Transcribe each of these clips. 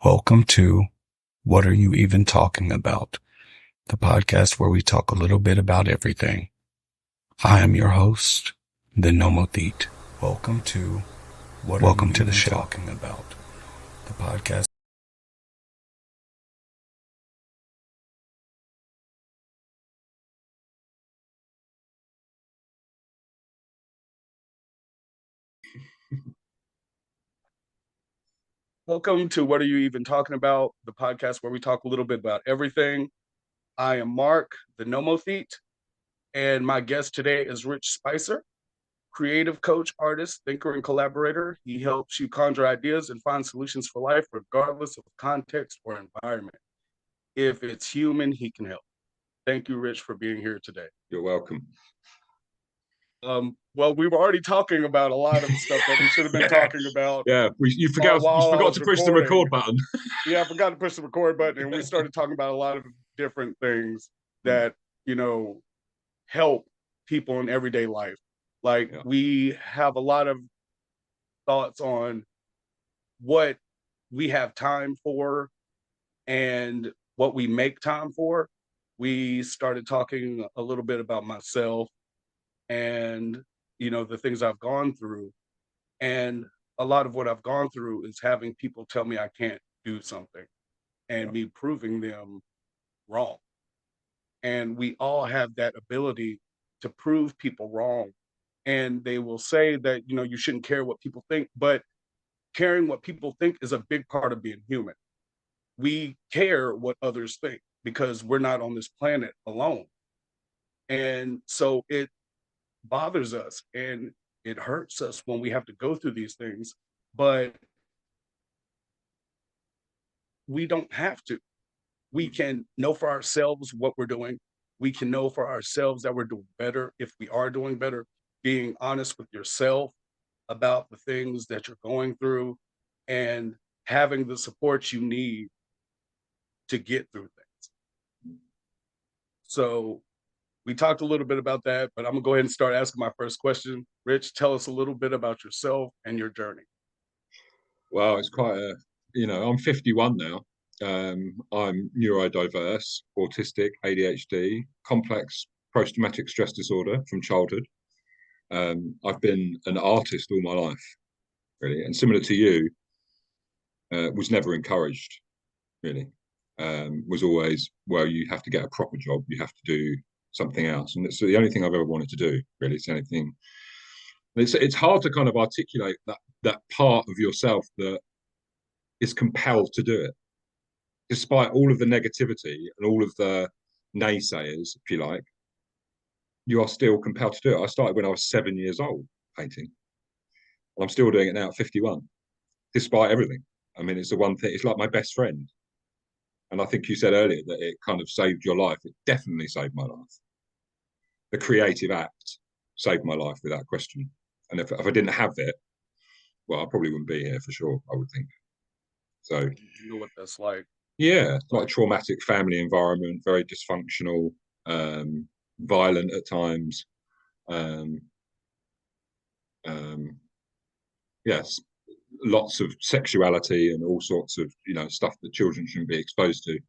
Welcome to What Are You Even Talking About? The podcast where we talk a little bit about everything. I am your host, the Nomothete. Welcome to the show. Talking about the podcast. Welcome to What Are You Even Talking About? The podcast where we talk a little bit about everything. I am Mark, the Nomothete, and my guest today is Rich Spicer, creative coach, artist, thinker, and collaborator. He helps you conjure ideas and find solutions for life, regardless of context or environment. If it's human, he can help. Thank you, Rich, for being here today. You're welcome. Well, we were already talking about a lot of the stuff that we should have been talking about. Yeah, you forgot to push the record button. Yeah, I forgot to push the record button, and we started talking about a lot of different things that, help people in everyday life. We have a lot of thoughts on what we have time for and what we make time for. We started talking a little bit about myself and the things I've gone through, and a lot of what I've gone through is having people tell me I can't do something and me proving them wrong. And we all have that ability to prove people wrong, and they will say that you shouldn't care what people think, but caring what people think is a big part of being human. We care what others think because we're not on this planet alone, and so it bothers us and it hurts us when we have to go through these things, but we don't have to. We can know for ourselves what we're doing. We can know for ourselves that we're doing better if we are doing better. Being honest with yourself about the things that you're going through and having the support you need to get through things. So we talked a little bit about that, but I'm gonna go ahead and start asking my first question. Rich, tell us a little bit about yourself and your journey. Well, it's quite I'm 51 now. I'm neurodiverse, autistic, ADHD, complex post-traumatic stress disorder from childhood. I've been an artist all my life, really, and similar to you, was never encouraged, really. Was always, well, you have to get a proper job, you have to do something else, and it's the only thing I've ever wanted to do, really. It's anything. It's hard to kind of articulate that part of yourself that is compelled to do it, despite all of the negativity and all of the naysayers, if you like. You are still compelled to do it. I started when I was 7 years old painting, and I'm still doing it now at 51, despite everything. I mean, it's the one thing. It's like my best friend. And I think you said earlier that it kind of saved your life. It definitely saved my life. The creative act saved my life without question. And if I didn't have it, well, I probably wouldn't be here for sure, I would think. So you know what that's like. Yeah, like a traumatic family environment, very dysfunctional, violent at times. Yes, lots of sexuality and all sorts of stuff that children shouldn't be exposed to.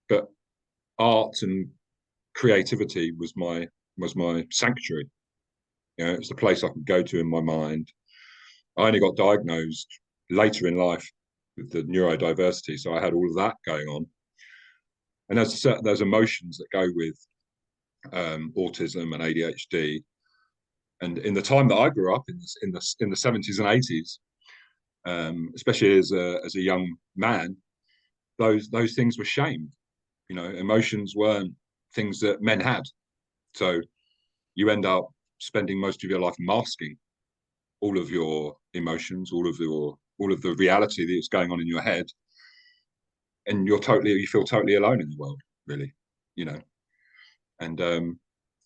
But art and creativity was my sanctuary. It was the place I could go to in my mind. I only got diagnosed later in life with the neurodiversity, so I had all of that going on. And there's emotions that go with autism and ADHD. And in the time that I grew up in the 70s and 80s, especially as a young man, those things were shamed. Emotions weren't things that men had. So you end up spending most of your life masking all of your emotions, all of the reality that's going on in your head, and you feel totally alone in the world, really. And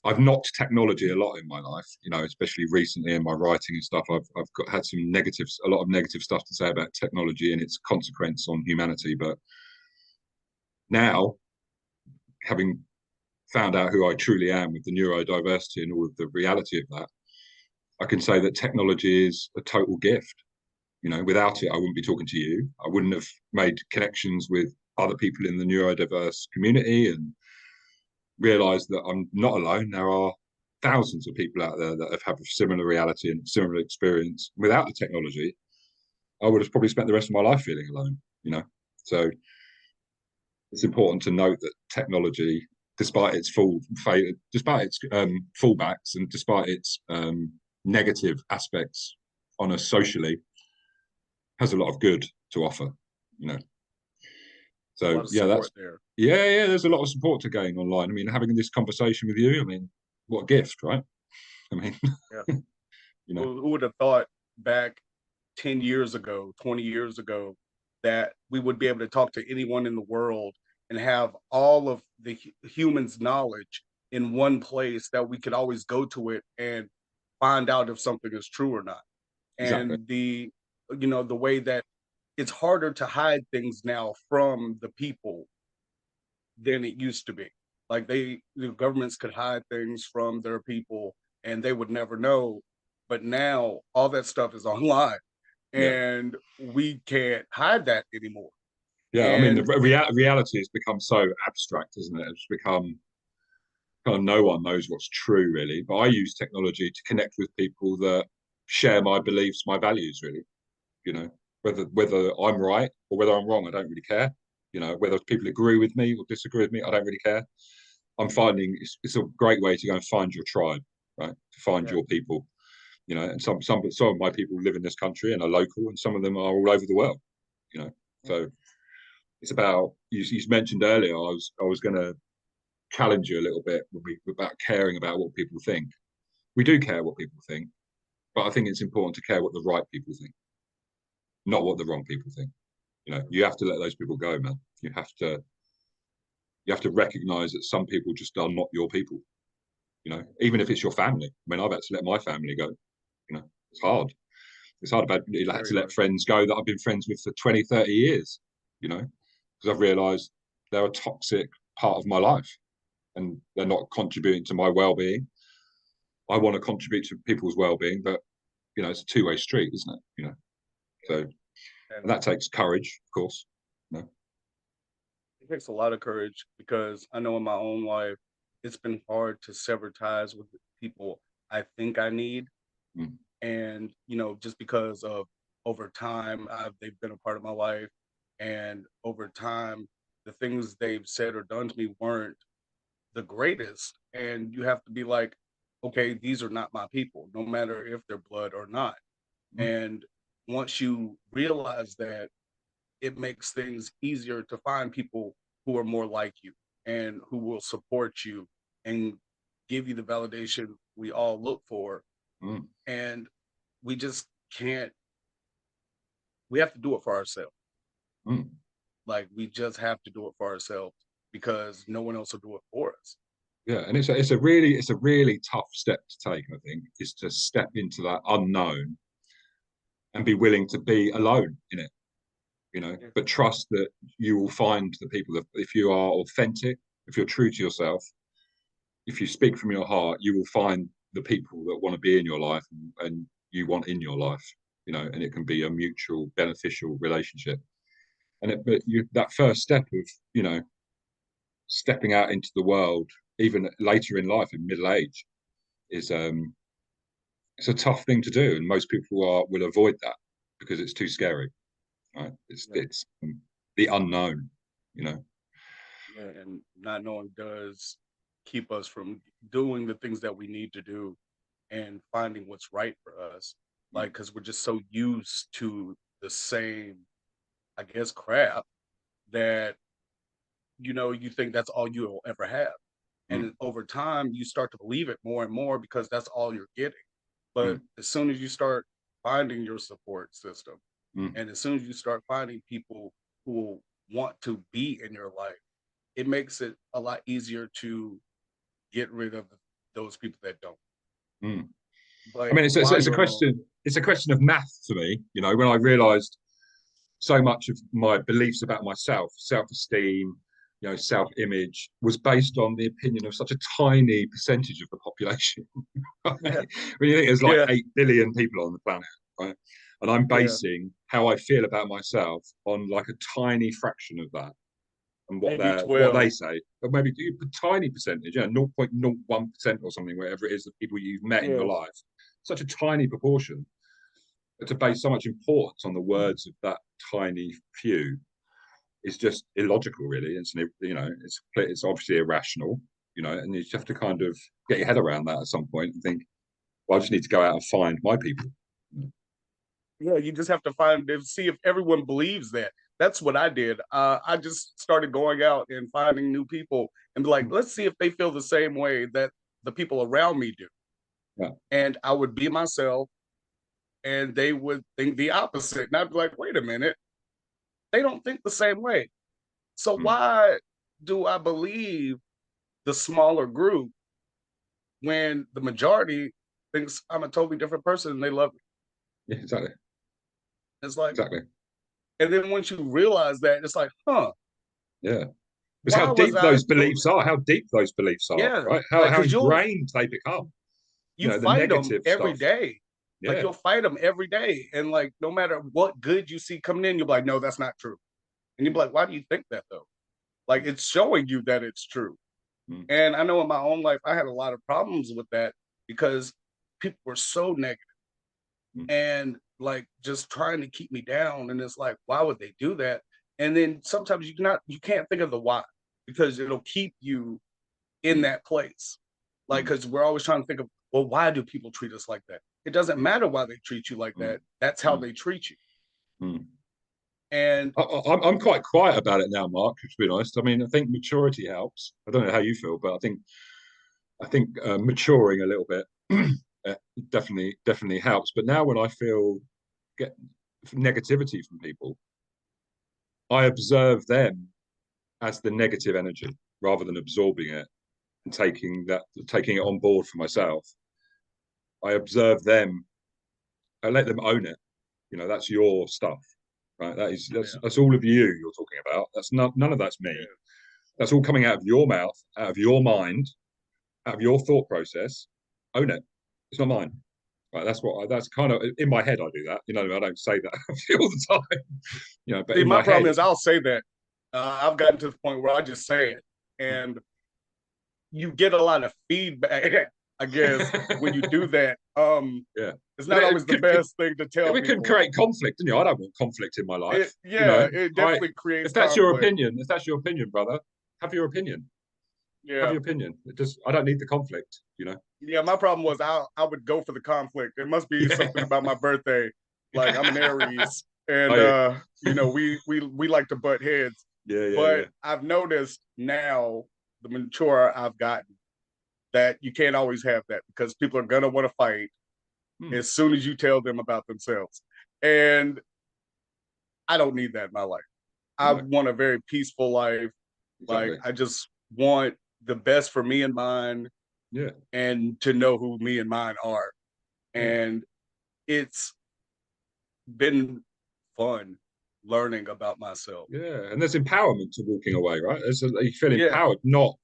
I've knocked technology a lot in my life, especially recently in my writing and stuff. I've had a lot of negative stuff to say about technology and its consequence on humanity. But now, having found out who I truly am with the neurodiversity and all of the reality of that, I can say that technology is a total gift. You know, without it, I wouldn't be talking to you. I wouldn't have made connections with other people in the neurodiverse community and realized that I'm not alone. There are thousands of people out there that have had a similar reality and similar experience. Without the technology, I would have probably spent the rest of my life feeling alone, you know. So it's important to note that technology, despite its despite its fallbacks and despite its negative aspects on us socially, has a lot of good to offer, you know. So yeah, that's there. Yeah, there's a lot of support to gain online. I mean, having this conversation with you, I mean, what a gift, right? I mean, Yeah. You know, Who would have thought back 10 years ago, 20 years ago, that we would be able to talk to anyone in the world and have all of the humans' knowledge in one place, that we could always go to it and find out if something is true or not. exactly. And the way that it's harder to hide things now from the people than it used to be. Like the governments could hide things from their people and they would never know. But now all that stuff is online Yeah, and we can't hide that anymore. yeah. I mean, the And reality has become so abstract, isn't it? It's become kind of no one knows what's true, really. But I use technology to connect with people that share my beliefs, my values, really. You know, whether I'm right or whether I'm wrong, I don't really care. You know, whether people agree with me or disagree with me, I don't really care. I'm finding it's a great way to go and find your tribe, right? To find yeah, your people. You know, and some of my people live in this country and are local, and some of them are all over the world. You know, so it's about you mentioned earlier. I was going to challenge you a little bit about caring about what people think. We do care what people think, but I think it's important to care what the right people think, not what the wrong people think. You know, you have to let those people go, man. You have to recognize that some people just are not your people. You know, even if it's your family. I mean, I've had to let my family go. You know, it's hard. It's hard. I've had to let friends go that I've been friends with for 20, 30 years, you know, because I've realized they're a toxic part of my life and they're not contributing to my well-being. I want to contribute to people's well-being, but, you know, it's a two-way street, isn't it? You know, so and that takes courage, of course. You know? it takes a lot of courage, because I know in my own life it's been hard to sever ties with the people I think I need. Mm. And just because of over time, they've been a part of my life, and over time the things they've said or done to me weren't the greatest, and you have to be like, okay, these are not my people, no matter if they're blood or not. Mm. And once you realize that, it makes things easier to find people who are more like you and who will support you and give you the validation we all look for. Mm. And we just can't, we have to do it for ourselves. Mm. Like, we just have to do it for ourselves, because no one else will do it for us. Yeah, and it's a really tough step to take. I think is to step into that unknown and be willing to be alone in it. You know, Yeah. but trust that you will find the people that, if you are authentic, if you're true to yourself, if you speak from your heart, you will find the people that want to be in your life and you want in your life. You know, and it can be a mutual beneficial relationship. But that first step of, you know, stepping out into the world, even later in life, in middle age, is it's a tough thing to do, and most people will avoid that because it's too scary. Right? It's the unknown, you know. Yeah, and not knowing does keep us from doing the things that we need to do and finding what's right for us. Like, because we're just so used to the same, I guess, crap, that you think that's all you'll ever have. Mm, And over time, you start to believe it more and more, because that's all you're getting. But mm, as soon as you start finding your support system, mm, and as soon as you start finding people who want to be in your life, it makes it a lot easier to get rid of those people that don't. mm. I But mean, while it's a you're alone, question. It's a question of math for me. You know, when I realised so much of my beliefs about myself, self-esteem, you know, self-image, was based on the opinion of such a tiny percentage of the population. Right? yeah, When you think there's like yeah, 8 billion people on the planet, right? and I'm Yeah. basing how I feel about myself on like a tiny fraction of that, and Maybe what 12. they say, or maybe a tiny percentage, 0.01% or something, whatever it is, the people you've met in Yeah. your life, such a tiny proportion. But to base so much importance on the words of that tiny few is just illogical, really. It's obviously irrational, and you just have to kind of get your head around that at some point and think, well, I just need to go out and find my people. Yeah, you just have to see if everyone believes that. That's what I did. I just started going out and finding new people and be like, let's see if they feel the same way that the people around me do. Yeah. And I would be myself, and they would think the opposite. And I'd be like, wait a minute, they don't think the same way. So why do I believe the smaller group when the majority thinks I'm a totally different person and they love me? Yeah, exactly. It's like, Exactly. and then once you realize that, it's like, Yeah. It's why how was deep I those beliefs are, how deep those beliefs are, yeah, right? like, How because ingrained they become, you the fight them negative every stuff. day. Like, Yeah. you'll fight them every day. And like, no matter what good you see coming in, you'll be like, no, that's not true. And you'll be like, why do you think that though? Like, it's showing you that it's true. And I know in my own life, I had a lot of problems with that because people were so negative and like just trying to keep me down. And it's like, why would they do that? And then sometimes you can't think of the why because it'll keep you in that place. Like, because we're always trying to think of, well, why do people treat us like that? It doesn't matter why they treat you like that. That's how they treat you. And I'm quite quiet about it now, Mark, to be honest. I mean, I think maturity helps. I don't know how you feel, but I think maturing a little bit definitely helps. But now when I get negativity from people, I observe them as the negative energy rather than absorbing it and taking it on board for myself. I observe them. I let them own it. That's your stuff, right? That's all of you you're talking about. That's none of that's me. yeah. That's all coming out of your mouth, out of your mind, out of your thought process. Own it. It's not mine. Right. That's kind of in my head. I do that. I don't say that all the time. But See, in my my head, problem is I'll say that. I've gotten to the point where I just say it, and you get a lot of feedback, I guess, when you do that. yeah. It's But not always the best thing to tell it can people. create conflict, I don't want conflict in my life. It definitely creates if that's your conflict. opinion, brother, have your opinion. Have Yeah. your opinion. I don't need the conflict. Yeah, my problem was I would go for the conflict. It must be something Yeah. about my birthday. Like, I'm an Aries, and Oh, yeah. we like to butt heads. Yeah. But I've noticed now, the mature I've gotten, that you can't always have that because people are gonna want to fight as soon as you tell them about themselves. And I don't need that in my life. I No, want a very peaceful life. Like, exactly. I just want the best for me and mine, Yeah. and to know who me and mine are. Yeah. And it's been fun learning about myself. Yeah. And there's empowerment to walking away, right? You feel Yeah. empowered not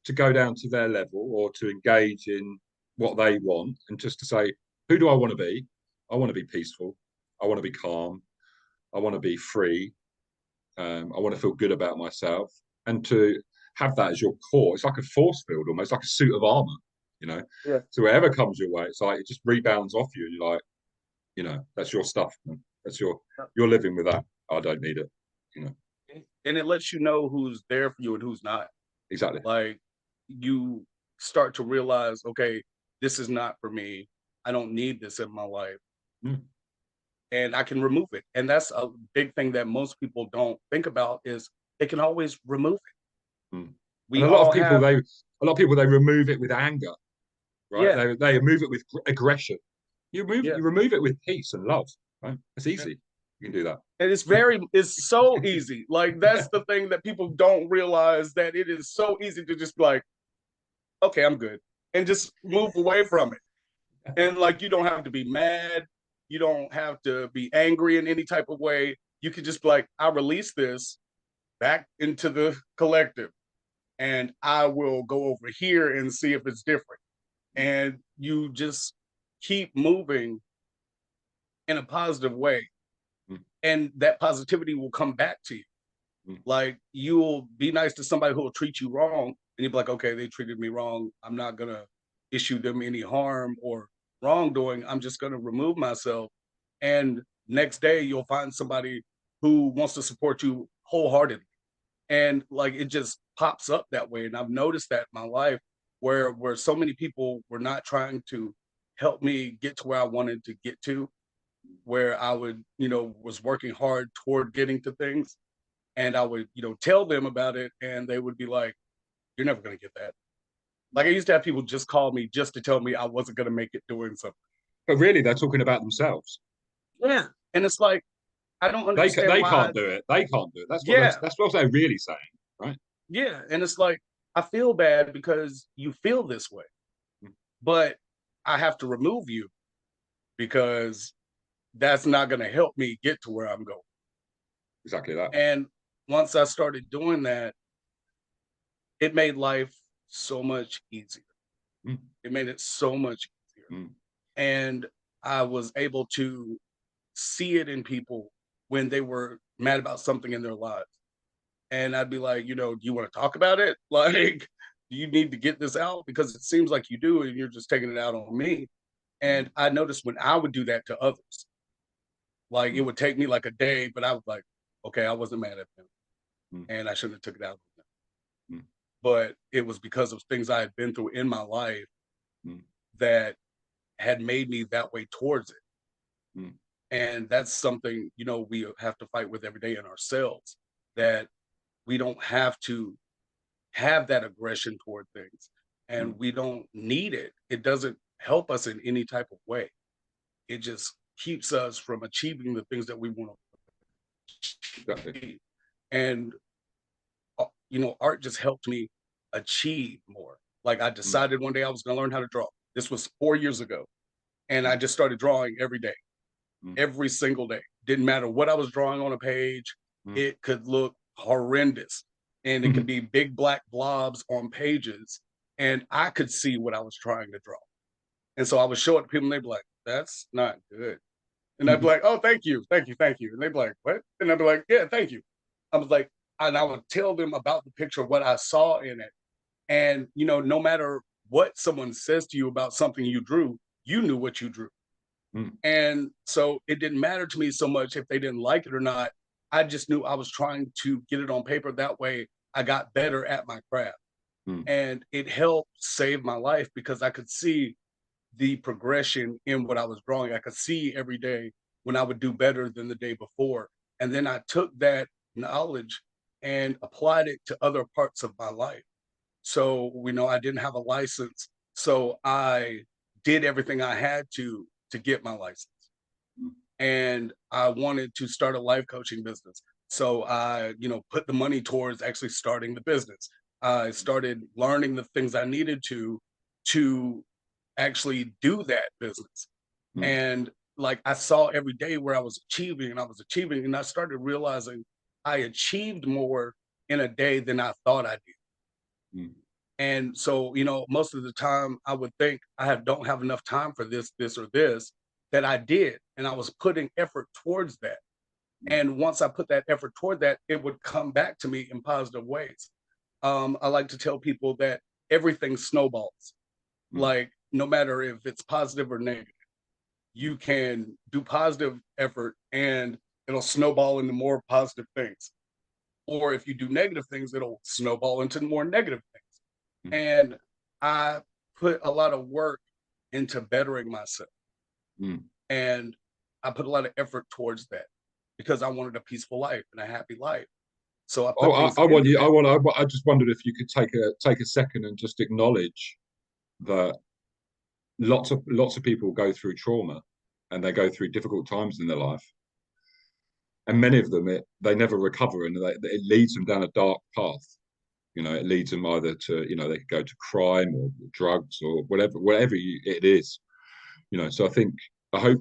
to go down to their level or to engage in what they want, and just to say, who do I want to be? I want to be peaceful. I want to be calm. I want to be free. I want to feel good about myself, and to have that as your core. It's like a force field, almost like a suit of armor. Yeah. So whatever comes your way, it's like it just rebounds off you, and you're like, that's your stuff. Man. You're living with that. I don't need it. And it lets you know who's there for you and who's not. Exactly. Like, you start to realize, okay, this is not for me. I don't need this in my life. And I can remove it. And that's a big thing that most people don't think about, is they can always remove it. And We all have a lot of people they remove it with anger, right? yeah. They remove it with aggression. You Yeah. remove it with peace and love, right? It's easy. Yeah. You can do that. And it's so easy. Like, that's the thing that people don't realize, that it is so easy to just be like, okay, I'm good, and just move away from it. And like, you don't have to be mad, you don't have to be angry in any type of way. You could just be like, I release this back into the collective, and I will go over here and see if it's different. And you just keep moving in a positive way. Mm. And that positivity will come back to you. Like, you'll be nice to somebody who will treat you wrong, and you'll be like, okay, they treated me wrong. I'm not going to issue them any harm or wrongdoing. I'm just going to remove myself. And next day, you'll find somebody who wants to support you wholeheartedly. And like, it just pops up that way. And I've noticed that in my life where so many people were not trying to help me get to where I wanted to get to, where I would, was working hard toward getting to things. And I would, tell them about it, and they would be like, "You're never going to get that." Like, I used to have people just call me just to tell me I wasn't going to make it doing something. But really, they're talking about themselves. Yeah, and it's like, I don't They understand why. can't do it. They can't do it. Yeah, That's what they're really saying, right? yeah, and it's like, I feel bad because you feel this way, but I have to remove you because that's not going to help me get to where I'm going. Exactly that. And once I started doing that, it made life so much easier. It made it so much easier. And I was able to see it in people when they were mad about something in their lives. And I'd be like, do you want to talk about it? Like, do you need to get this out? Because it seems like you do, and you're just taking it out on me. And I noticed when I would do that to others, like, it would take me like a day, but I was like, okay, I wasn't mad at them. And I shouldn't have took it out on them. But it was because of things I had been through in my life that had made me that way towards it. And that's something, we have to fight with every day in ourselves, that we don't have to have that aggression toward things, and we don't need it. It doesn't help us in any type of way. It just keeps us from achieving the things that we want to achieve. And, art just helped me achieve more. Like, I decided one day I was going to learn how to draw. This was 4 years ago. And I just started drawing every day, every single day. Didn't matter what I was drawing on a page. It could look horrendous, and it could be big black blobs on pages, and I could see what I was trying to draw. And so I would show it to people, and they'd be like, "That's not good." And I'd be like, "Oh, thank you, thank you, thank you." And they'd be like, "What?" And I'd be like, "Yeah, thank you." I was like, and I would tell them about the picture, what I saw in it. And, no matter what someone says to you about something you drew, you knew what you drew. And so it didn't matter to me so much if they didn't like it or not. I just knew I was trying to get it on paper. That way I got better at my craft. And it helped save my life because I could see the progression in what I was drawing. I could see every day when I would do better than the day before. And then I took that knowledge and applied it to other parts of my life. So, I didn't have a license. So I did everything I had to get my license. And I wanted to start a life coaching business. So I, put the money towards actually starting the business. I started learning the things I needed to actually do that business. And like, I saw every day where I was achieving, and I started realizing I achieved more in a day than I thought I did. And so, most of the time I would think don't have enough time for this, or this, that I did. And I was putting effort towards that. And once I put that effort toward that, it would come back to me in positive ways. I like to tell people that everything snowballs. Like, no matter if it's positive or negative, you can do positive effort and it'll snowball into more positive things. Or if you do negative things, it'll snowball into more negative things. And I put a lot of work into bettering myself. And I put a lot of effort towards that because I wanted a peaceful life and a happy life. So I put I just wondered if you could take a second and just acknowledge that lots of people go through trauma and they go through difficult times in their life, and many of them they never recover, and it leads them down a dark path. It leads them either to they could go to crime or drugs or whatever it is. So I hope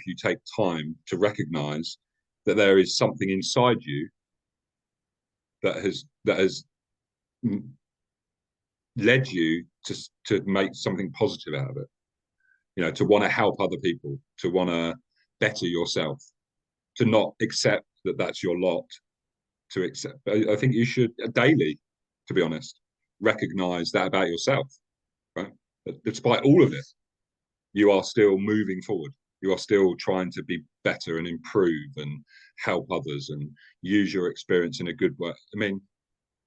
you take time to recognize that there is something inside you that has led you to make something positive out of it. To want to help other people, to want to better yourself, to not accept that that's your lot, to accept. I think you should daily, to be honest, recognize that about yourself, right? That despite all of it, you are still moving forward. You are still trying to be better and improve and help others and use your experience in a good way. I mean,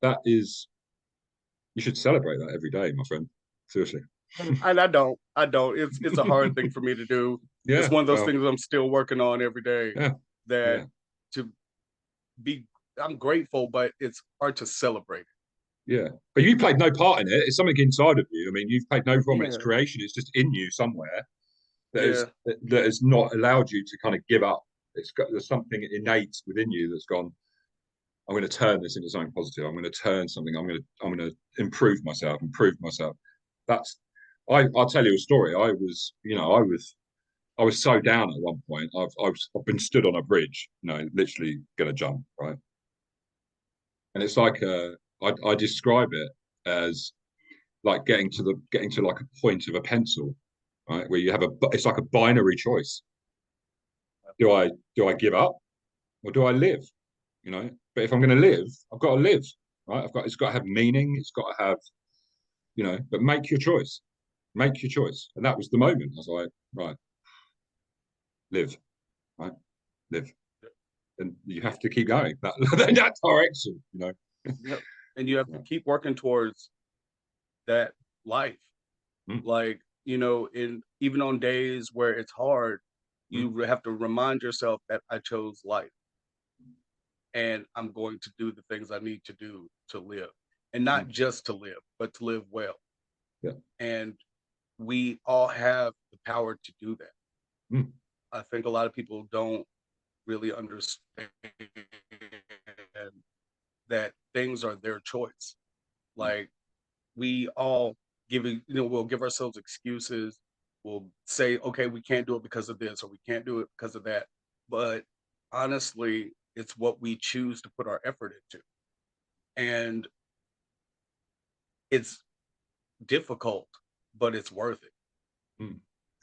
that is, you should celebrate that every day, my friend. Seriously. And I don't. It's a hard thing for me to do. Yeah, It's one of those well, things I'm still working on every day. yeah, That yeah, to be, I'm grateful, but it's hard to celebrate it. yeah. But you played no part in it. It's something inside of you. I mean, you've played no role in its Yeah, creation. It's just in you somewhere that yeah. has not allowed you to kind of give up. There's something innate within you that's gone, I'm going to turn this into something positive. I'm going to turn something. I'm going to improve myself. That's. I'll tell you a story. I was so down at one point. I've been stood on a bridge, literally going to jump, right? And it's like I describe it as like getting to like a point of a pencil, right? Where it's like a binary choice. Do I give up or do I live? But if I'm going to live, I've got to live, right? It's got to have meaning. It's got to have, but make your choice. Make your choice. And that was the moment. I was like, right, live, right, live. And you have to keep going that direction, Yep. And you have to keep working towards that life. Like, even on days where it's hard, you have to remind yourself that I chose life. And I'm going to do the things I need to do to live. And not just to live, but to live well. Yeah. And we all have the power to do that. I think a lot of people don't really understand that things are their choice. Like, we all we'll give ourselves excuses. We'll say, okay, we can't do it because of this, or we can't do it because of that. But honestly, it's what we choose to put our effort into. And it's difficult, but it's worth it.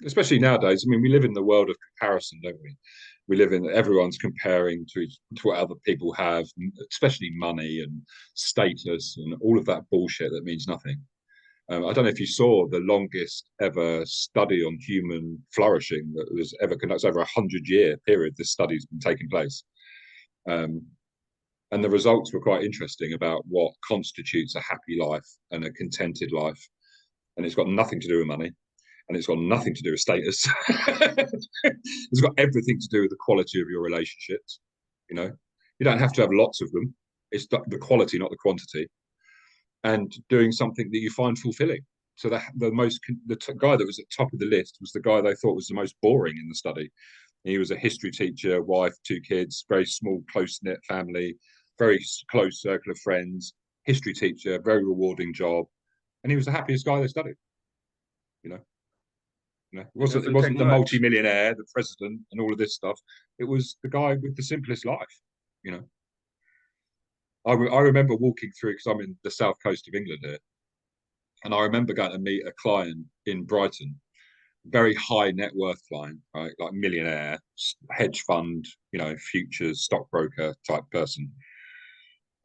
Especially nowadays. I mean, we live in the world of comparison, don't we? Everyone's comparing to what other people have, especially money and status and all of that bullshit that means nothing. I don't know if you saw the longest ever study on human flourishing that was ever conducted, over 100-year period. This study's been taking place. And the results were quite interesting about what constitutes a happy life and a contented life. And it's got nothing to do with money. And it's got nothing to do with status. It's got everything to do with the quality of your relationships. You don't have to have lots of them. It's the quality, not the quantity. And doing something that you find fulfilling. So the guy that was at the top of the list was the guy they thought was the most boring in the study. He was a history teacher, wife, 2 kids, very small, close-knit family, very close circle of friends, history teacher, very rewarding job. And he was the happiest guy they studied. It wasn't the multi-millionaire, the president, and all of this stuff. It was the guy with the simplest life. I remember walking through, because I'm in the south coast of England here, and I remember going to meet a client in Brighton, very high net worth client, right, like millionaire, hedge fund, futures stockbroker type person.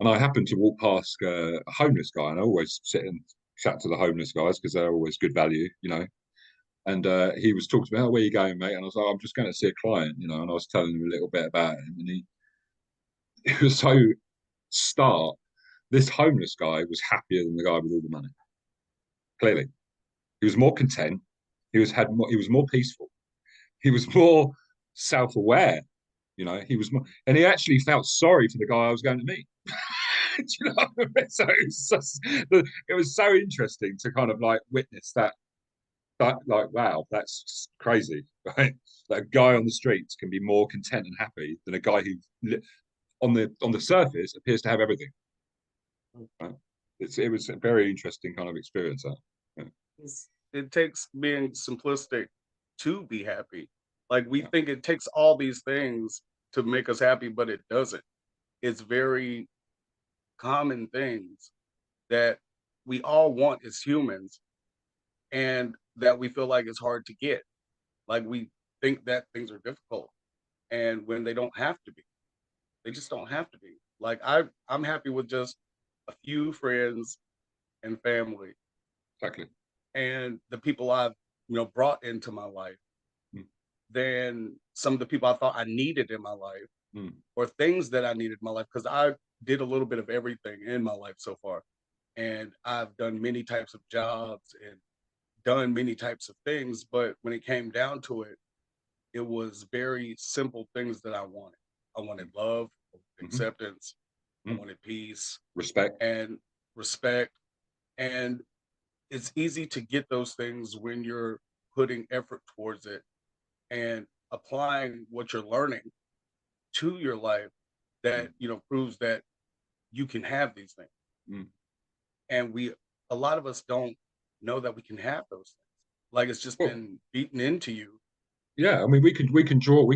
And I happened to walk past a homeless guy, and I always sit and chat to the homeless guys because they're always good value. And he was talking about, where are you going, mate? And I was like, I'm just going to see a client, and I was telling him a little bit about him. And he was so stark. This homeless guy was happier than the guy with all the money. Clearly. He was more content. He was more peaceful. He was more self-aware. He was more, and he actually felt sorry for the guy I was going to meet. So it was so interesting to kind of like witness that. But like, wow, that's crazy, right? That a guy on the streets can be more content and happy than a guy who, on the surface, appears to have everything. Right? It was a very interesting kind of experience. It takes being simplistic to be happy. Like, we think it takes all these things to make us happy, but it doesn't. It's very common things that we all want as humans, and that we feel like it's hard to get. Like, we think that things are difficult, and when they don't have to be. They just don't have to be. Like I'm happy with just a few friends and family, Exactly. and the people I've brought into my life, Mm. than some of the people I thought I needed in my life, Mm. or things that I needed in my life, because I did a little bit of everything in my life so far, and I've done many types of jobs and done many types of things. But when it came down to it, it was very simple things that I wanted. I wanted love, acceptance, I wanted peace, respect, and respect. And it's easy to get those things when you're putting effort towards it and applying what you're learning to your life, that proves that you can have these things. Mm. And a lot of us don't know that we can have those things. Like, it's just been beaten into you. Yeah, I mean, we can draw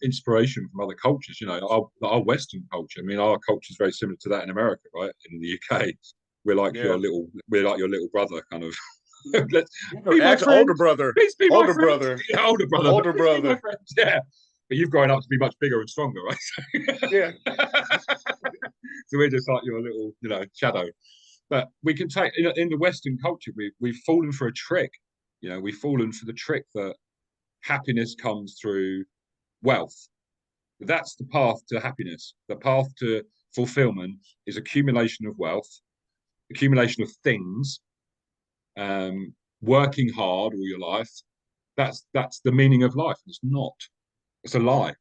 inspiration from other cultures. You know, our Western culture. I mean, our culture is very similar to that in America, right? In the UK, we're like your little brother, kind of. Let's be my Actually, friend. older brother, Please be my friend. brother, Yeah, older brother, older please be my brother. friend. Yeah, but you've grown up to be much bigger and stronger, right? Yeah. So we're just like your little, shadow. But we can take in the Western culture, we've fallen for a trick. You know, we've fallen for the trick that happiness comes through wealth. That's the path to happiness. The path to fulfillment is accumulation of wealth, accumulation of things, working hard all your life. That's the meaning of life. It's not. It's a lie.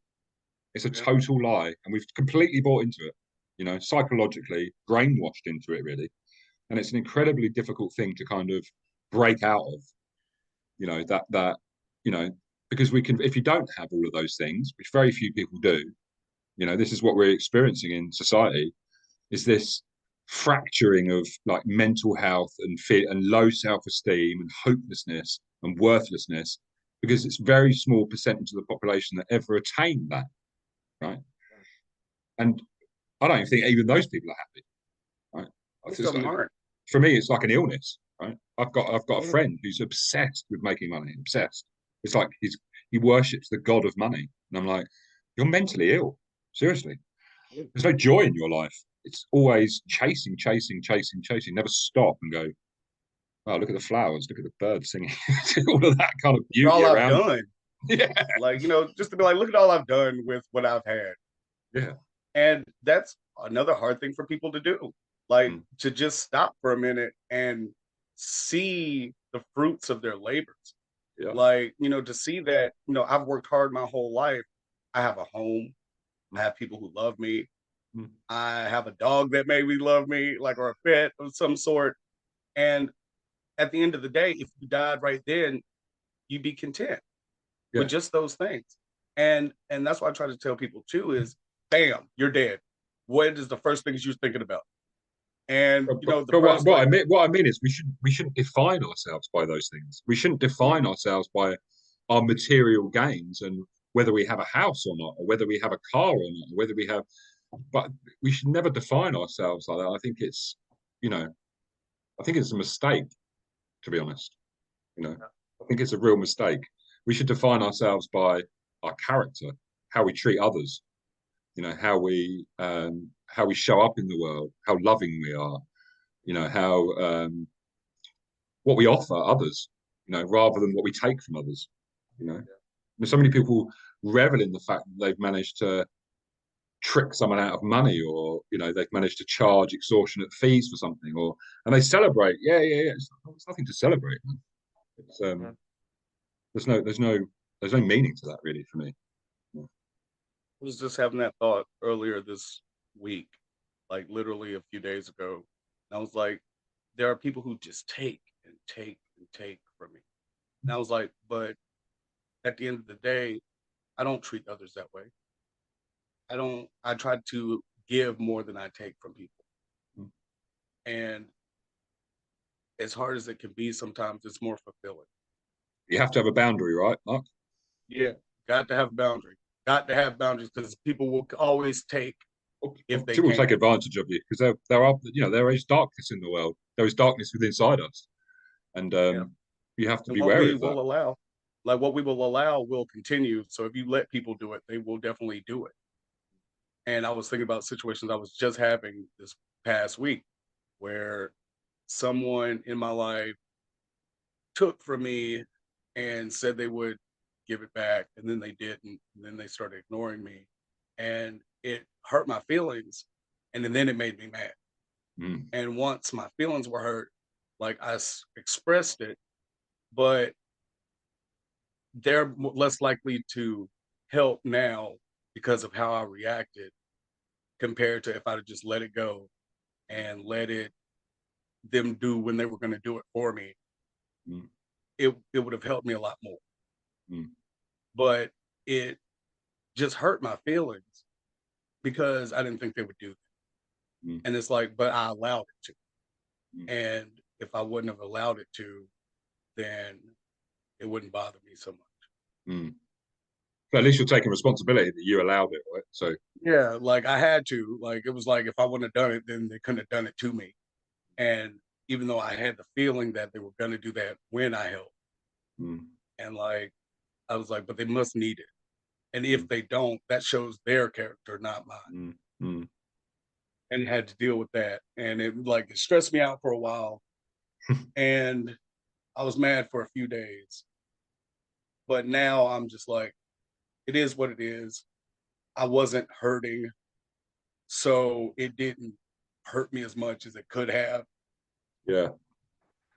It's a total lie, and we've completely bought into it. You know, psychologically brainwashed into it, really. And it's an incredibly difficult thing to kind of break out of. You know, that because we can, if you don't have all of those things, which very few people do, this is what we're experiencing in society, is this fracturing of like mental health and fear and low self-esteem and hopelessness and worthlessness, because it's a very small percentage of the population that ever attain that, right? And I don't even think even those people are happy, right? Most of them aren't. For me, it's like an illness, right? I've got a friend who's obsessed with making money, obsessed. It's like he worships the god of money, and I'm like, you're mentally ill, seriously. There's no joy in your life. It's always chasing, chasing, chasing, chasing. Never stop and go, oh, look at the flowers, look at the birds singing, all of that kind of beauty all around. I've done. Yeah. Like, just to be like, look at all I've done with what I've had. Yeah. And that's another hard thing for people to do. Like, to just stop for a minute and see the fruits of their labors. Yeah. Like, to see that, I've worked hard my whole life. I have a home. I have people who love me. I have a dog that maybe love me, like, or a pet of some sort. And at the end of the day, if you died right then, you'd be content with just those things. And that's why I try to tell people too is, bam, you're dead. What is the first things you're thinking about? And what I mean is we shouldn't define ourselves by those things. We shouldn't define ourselves by our material gains and whether we have a house or not, or whether we have a car or not, or whether we have. But we should never define ourselves like that. I think it's a mistake, to be honest. I think it's a real mistake. We should define ourselves by our character, how we treat others, how we show up in the world, how loving we are, how what we offer others, rather than what we take from others. So many people revel in the fact that they've managed to trick someone out of money, or they've managed to charge extortionate fees for something, and they celebrate. Yeah. It's nothing to celebrate. It's there's no meaning to that, really, for me. I was just having that thought earlier this week, like literally a few days ago. And I was like, there are people who just take and take and take from me. And I was like, but at the end of the day, I don't treat others that way. I try to give more than I take from people. And as hard as it can be, sometimes it's more fulfilling. You have to have a boundary, right, Mark? Yeah, got to have a boundary. Got to have boundaries, because people will always take if they people can. Take advantage of you, because there is darkness in the world. There is darkness within inside us, and you have to be wary of that. Will allow. Like what we will allow will continue. So if you let people do it, they will definitely do it. And I was thinking about situations I was just having this past week where someone in my life took from me and said they would give it back, and then they didn't, and then they started ignoring me, and it hurt my feelings, and then it made me mad. And once my feelings were hurt, like expressed it, but they're less likely to help now because of how I reacted compared to if I'd have just let it go and let it them do when they were going to do it for me. It would have helped me a lot more. But it just hurt my feelings because I didn't think they would do that. And it's like, but I allowed it to. And if I wouldn't have allowed it to, then it wouldn't bother me so much. But at least you're taking responsibility that you allowed it, right? So yeah, like I had to. Like it was like if I wouldn't have done it, then they couldn't have done it to me. And even though I had the feeling that they were going to do that when I helped, and like I was like, but they must need it. And if they don't, that shows their character, not mine. And had to deal with that. And it stressed me out for a while. And I was mad for a few days. But now I'm just like, it is what it is. I wasn't hurting. So it didn't hurt me as much as it could have. Yeah.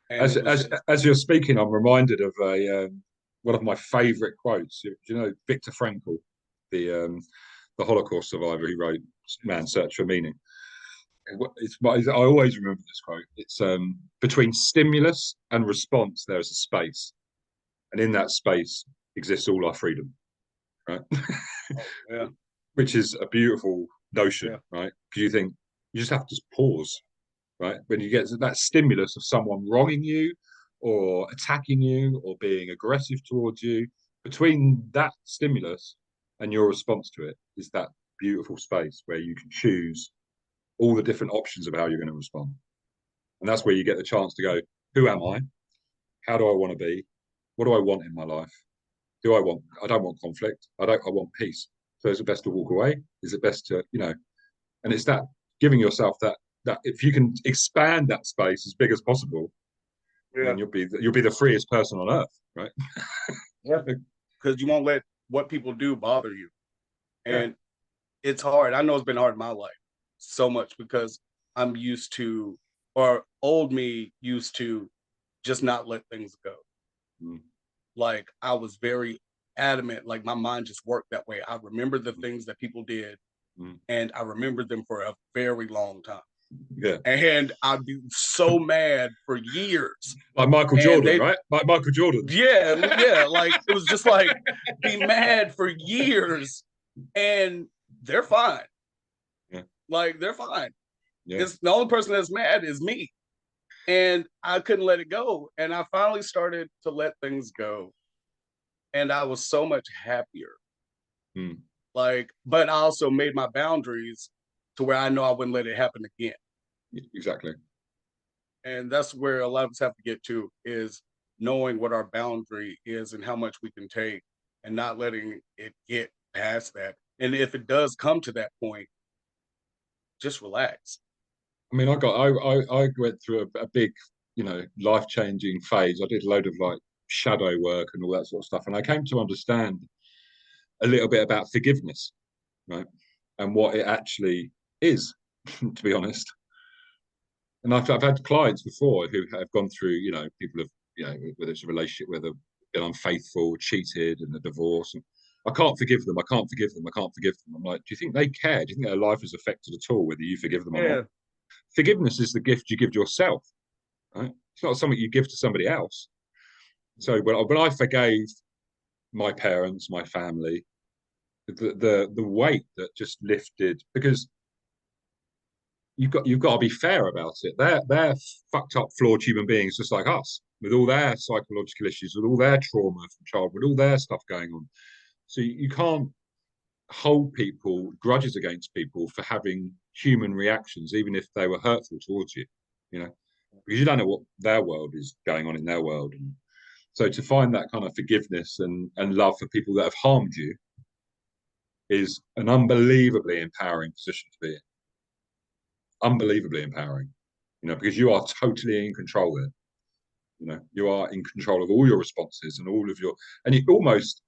And as you're speaking, I'm reminded of one of my favorite quotes. Do you know Viktor Frankl, the Holocaust survivor who wrote Man's Search for Meaning? I always remember this quote. It's between stimulus and response, there is a space, and in that space exists all our freedom, right? Yeah. Which is a beautiful notion, right? Because you think you just have to pause, right? When you get that stimulus of someone wronging you or attacking you or being aggressive towards you, between that stimulus and your response to it is that beautiful space where you can choose all the different options of how you're going to respond. And that's where you get the chance to go, who am I? How do I want to be? What do I want in my life? I don't want conflict. I want peace. So is it best to walk away? Is it best to, and it's that giving yourself that if you can expand that space as big as possible, then you'll be the freest person on earth, right? Yeah. Because you won't let what people do bother you. And it's hard. I know it's been hard in my life so much because I'm used to, or old me used to just not let things go. Like I was very adamant, like my mind just worked that way. I remember the things that people did and I remembered them for a very long time. Yeah. And I'd be so mad for years. Like Michael Jordan, right? Like Michael Jordan. Yeah. Like it was just like be mad for years and they're fine. Yeah. Like they're fine. Yeah. It's the only person that's mad is me. And I couldn't let it go. And I finally started to let things go. And I was so much happier. But I also made my boundaries to where I know I wouldn't let it happen again. Exactly. And that's where a lot of us have to get to, is knowing what our boundary is and how much we can take and not letting it get past that. And if it does come to that point, just relax. I mean, I went through a big, life-changing phase. I did a load of shadow work and all that sort of stuff. And I came to understand a little bit about forgiveness, right? And what it actually is, to be honest. And I've had clients before who have gone through, people have, whether it's a relationship where they've been unfaithful, cheated, and a divorce. And I can't forgive them. I can't forgive them. I can't forgive them. I'm like, do you think they care? Do you think their life is affected at all, whether you forgive them or not? Forgiveness is the gift you give yourself, right? It's not something you give to somebody else. So when I forgave my parents, my family, the weight that just lifted, because you've got to be fair about it. They're fucked up, flawed human beings just like us, with all their psychological issues, with all their trauma from childhood, all their stuff going on. So you can't hold grudges against people for having human reactions, even if they were hurtful towards you, because you don't know what their world is going on in their world. And So to find that kind of forgiveness and love for people that have harmed you is an unbelievably empowering position to be in. Unbelievably empowering, because you are totally in control there. You are in control of all your responses and all of your, and you almost,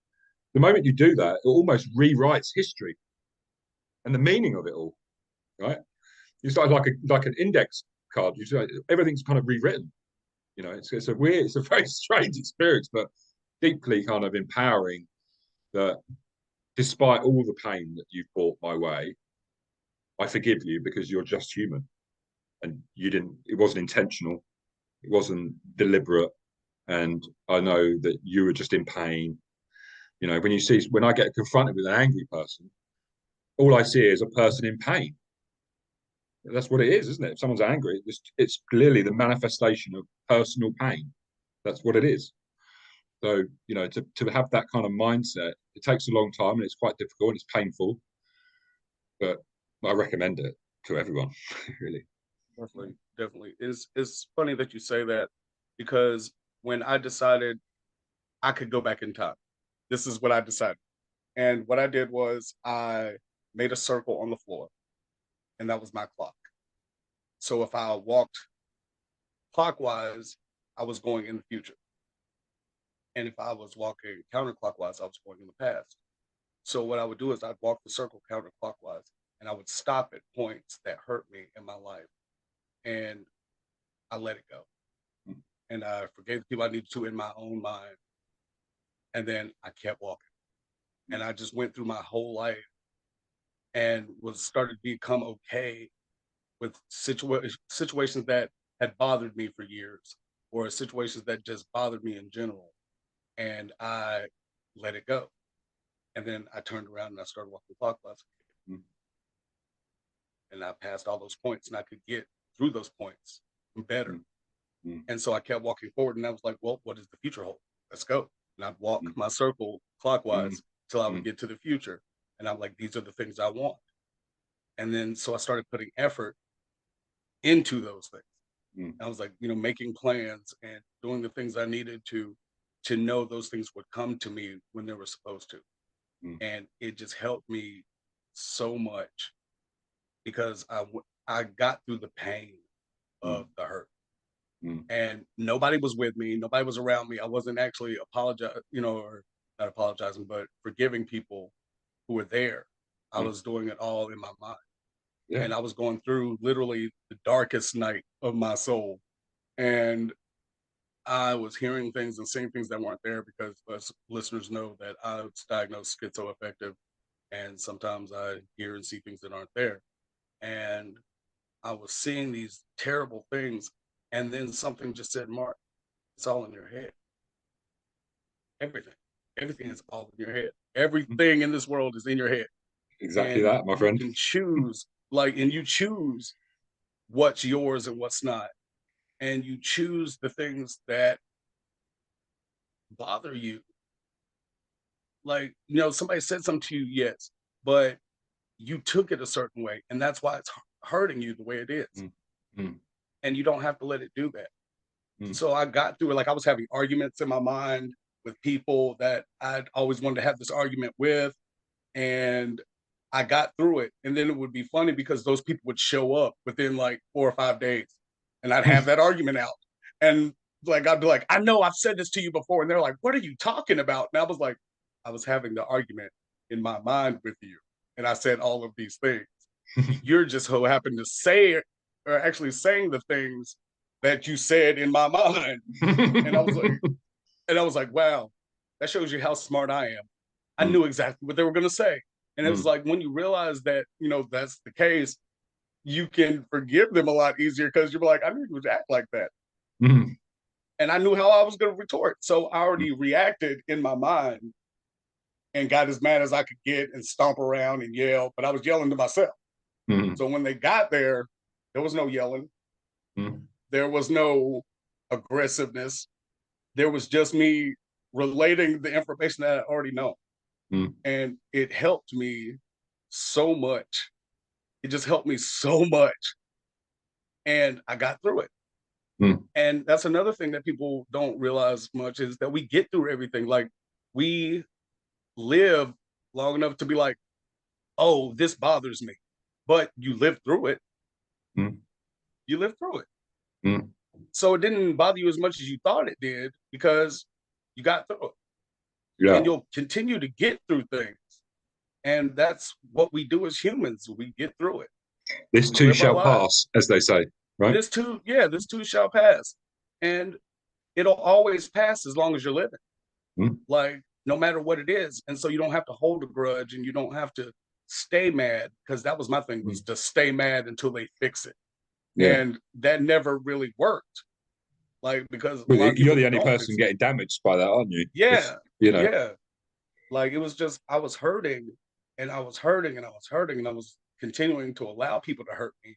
the moment you do that, it almost rewrites history and the meaning of it all, right? It's like an index card. Everything's kind of rewritten. It's a very strange experience, but deeply kind of empowering. That despite all the pain that you've brought my way, I forgive you because you're just human, and it wasn't intentional, it wasn't deliberate, and I know that you were just in pain. When I get confronted with an angry person, all I see is a person in pain. That's what it is, isn't it? If someone's angry, it's clearly the manifestation of personal pain. That's what it is. So, to have that kind of mindset, it takes a long time and it's quite difficult and it's painful, but I recommend it to everyone, really. Definitely. It's funny that you say that, because when I decided I could go back in time, this is what I decided. And what I did was I made a circle on the floor, and that was my clock. So if I walked clockwise, I was going in the future. And if I was walking counterclockwise, I was going in the past. So what I would do is I'd walk the circle counterclockwise, and I would stop at points that hurt me in my life. And I let it go. And I forgave the people I needed to in my own mind. And then I kept walking. And I just went through my whole life and started to become okay with situations that had bothered me for years, or situations that just bothered me in general. And I let it go. And then I turned around and I started walking clockwise. Mm-hmm. And I passed all those points, and I could get through those points better. Mm-hmm. And so I kept walking forward, and I was like, well, what does the future hold? Let's go. And I'd walk my circle clockwise till I would get to the future. And I'm like, these are the things I want. And then so I started putting effort into those things. I was like, making plans and doing the things I needed to know those things would come to me when they were supposed to. And it just helped me so much, because I got through the pain of the hurt. And nobody was with me. Nobody was around me. I wasn't actually or not apologizing, but forgiving people who were there. I was doing it all in my mind. Yeah. And I was going through literally the darkest night of my soul. And I was hearing things and seeing things that weren't there, because as listeners know that I was diagnosed schizoaffective, and sometimes I hear and see things that aren't there. And I was seeing these terrible things, and then something just said, Mark, it's all in your head. Everything is all in your head. Everything in this world is in your head. Exactly that, my friend. You can choose, and you choose what's yours and what's not. And you choose the things that bother you. Somebody said something to you, yes, but you took it a certain way, and that's why it's hurting you the way it is. And you don't have to let it do that. So I got through it. I was having arguments in my mind with people that I'd always wanted to have this argument with, and I got through it. And then it would be funny, because those people would show up within 4 or 5 days, and I'd have that argument out, and I'd be like, I know I've said this to you before, and they're like, what are you talking about? And I was like, I was having the argument in my mind with you, and I said all of these things. You're just so happened to say it, or actually saying the things that you said in my mind. And I was like, wow, that shows you how smart I am. I knew exactly what they were going to say. And it was when you realize that, that's the case, you can forgive them a lot easier, because you're like, I knew you would act like that. And I knew how I was going to retort. So I already reacted in my mind and got as mad as I could get and stomp around and yell, but I was yelling to myself. So when they got there was no yelling. There was no aggressiveness. There was just me relating the information that I already know. And it helped me so much. It just helped me so much. And I got through it. And that's another thing that people don't realize much, is that we get through everything. Like, we live long enough to be like, oh, this bothers me, but you live through it. You live through it. So it didn't bother you as much as you thought it did, because you got through it. Yeah. And you'll continue to get through things. And that's what we do as humans. We get through it. This too shall pass, as they say, right? This too shall pass. And it'll always pass as long as you're living. Like, no matter what it is. And so you don't have to hold a grudge, and you don't have to stay mad, because that was my thing, was to stay mad until they fix it. Yeah. And that never really worked. Like, because you're the only person getting damaged by that, aren't you? Yeah. Yeah. Like, it was just, I was hurting, and I was hurting, and I was hurting, and I was continuing to allow people to hurt me.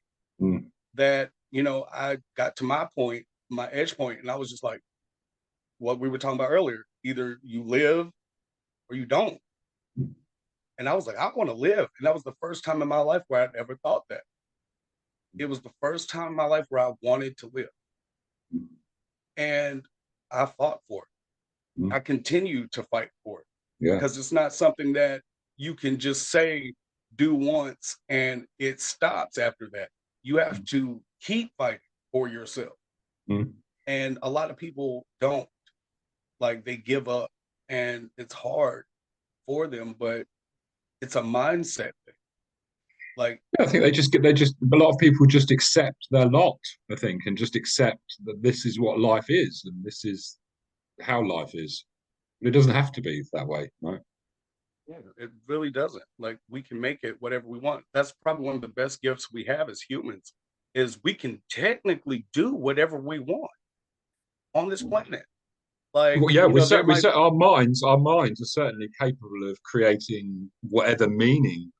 That, I got to my point, my edge point, and I was just like, what we were talking about earlier, either you live or you don't. And I was like, I want to live. And that was the first time in my life where I'd ever thought that. It was the first time in my life where I wanted to live. And I fought for it. I continue to fight for it. Because it's not something that you can just say, do once, and it stops after that. You have to keep fighting for yourself. And a lot of people don't. Like, they give up, and it's hard for them, but it's a mindset thing. Like, I think a lot of people just accept their lot, I think, and just accept that this is what life is, and this is how life is. But it doesn't have to be that way, right? Yeah, it really doesn't. Like, we can make it whatever we want. That's probably one of the best gifts we have as humans, is we can technically do whatever we want on this planet. Like, well, yeah, our minds are certainly capable of creating whatever meaning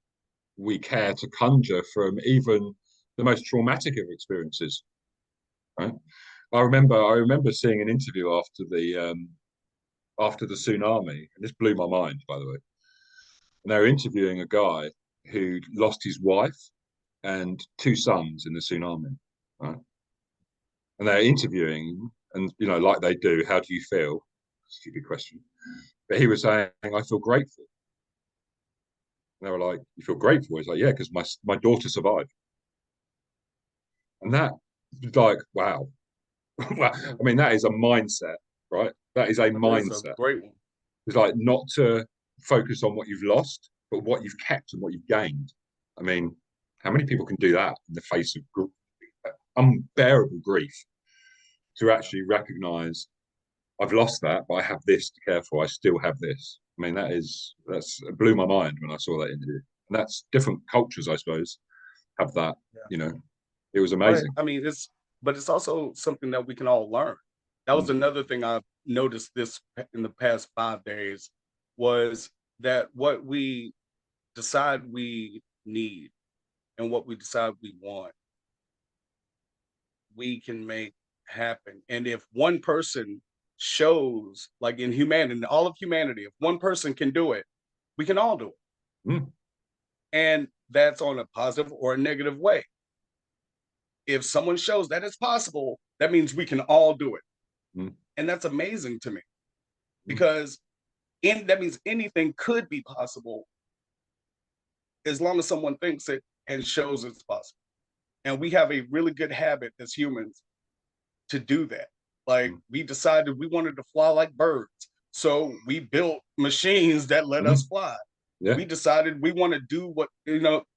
we care to conjure from even the most traumatic of experiences. Right? I remember seeing an interview after the tsunami, and this blew my mind, by the way. And they were interviewing a guy who'd lost his wife and 2 sons in the tsunami, right? And they're interviewing, and like they do, how do you feel? Stupid question. But he was saying, I feel grateful. And they were like, you feel grateful? He's like, yeah, because my daughter survived. And that, like, wow. I mean, that is a mindset, right? That is a mindset. A great one. It's like, not to focus on what you've lost, but what you've kept and what you've gained. I mean, how many people can do that in the face of unbearable grief? To actually recognize, I've lost that, but I have this to care for. I still have this. I mean, it blew my mind when I saw that interview. And that's different cultures, I suppose, have that. It was amazing. But, I mean, it's also something that we can all learn. That was another thing I've noticed this in the past 5 days, was that what we decide we need and what we decide we want, we can make happen. And if one person shows, like, in humanity, in all of humanity, if one person can do it, we can all do it. And that's on a positive or a negative way. If someone shows that it's possible, that means we can all do it. And that's amazing to me, because that means anything could be possible as long as someone thinks it and shows it's possible. And we have a really good habit as humans to do that. Like, we decided we wanted to fly like birds, so we built machines that let us fly. We decided we want to do what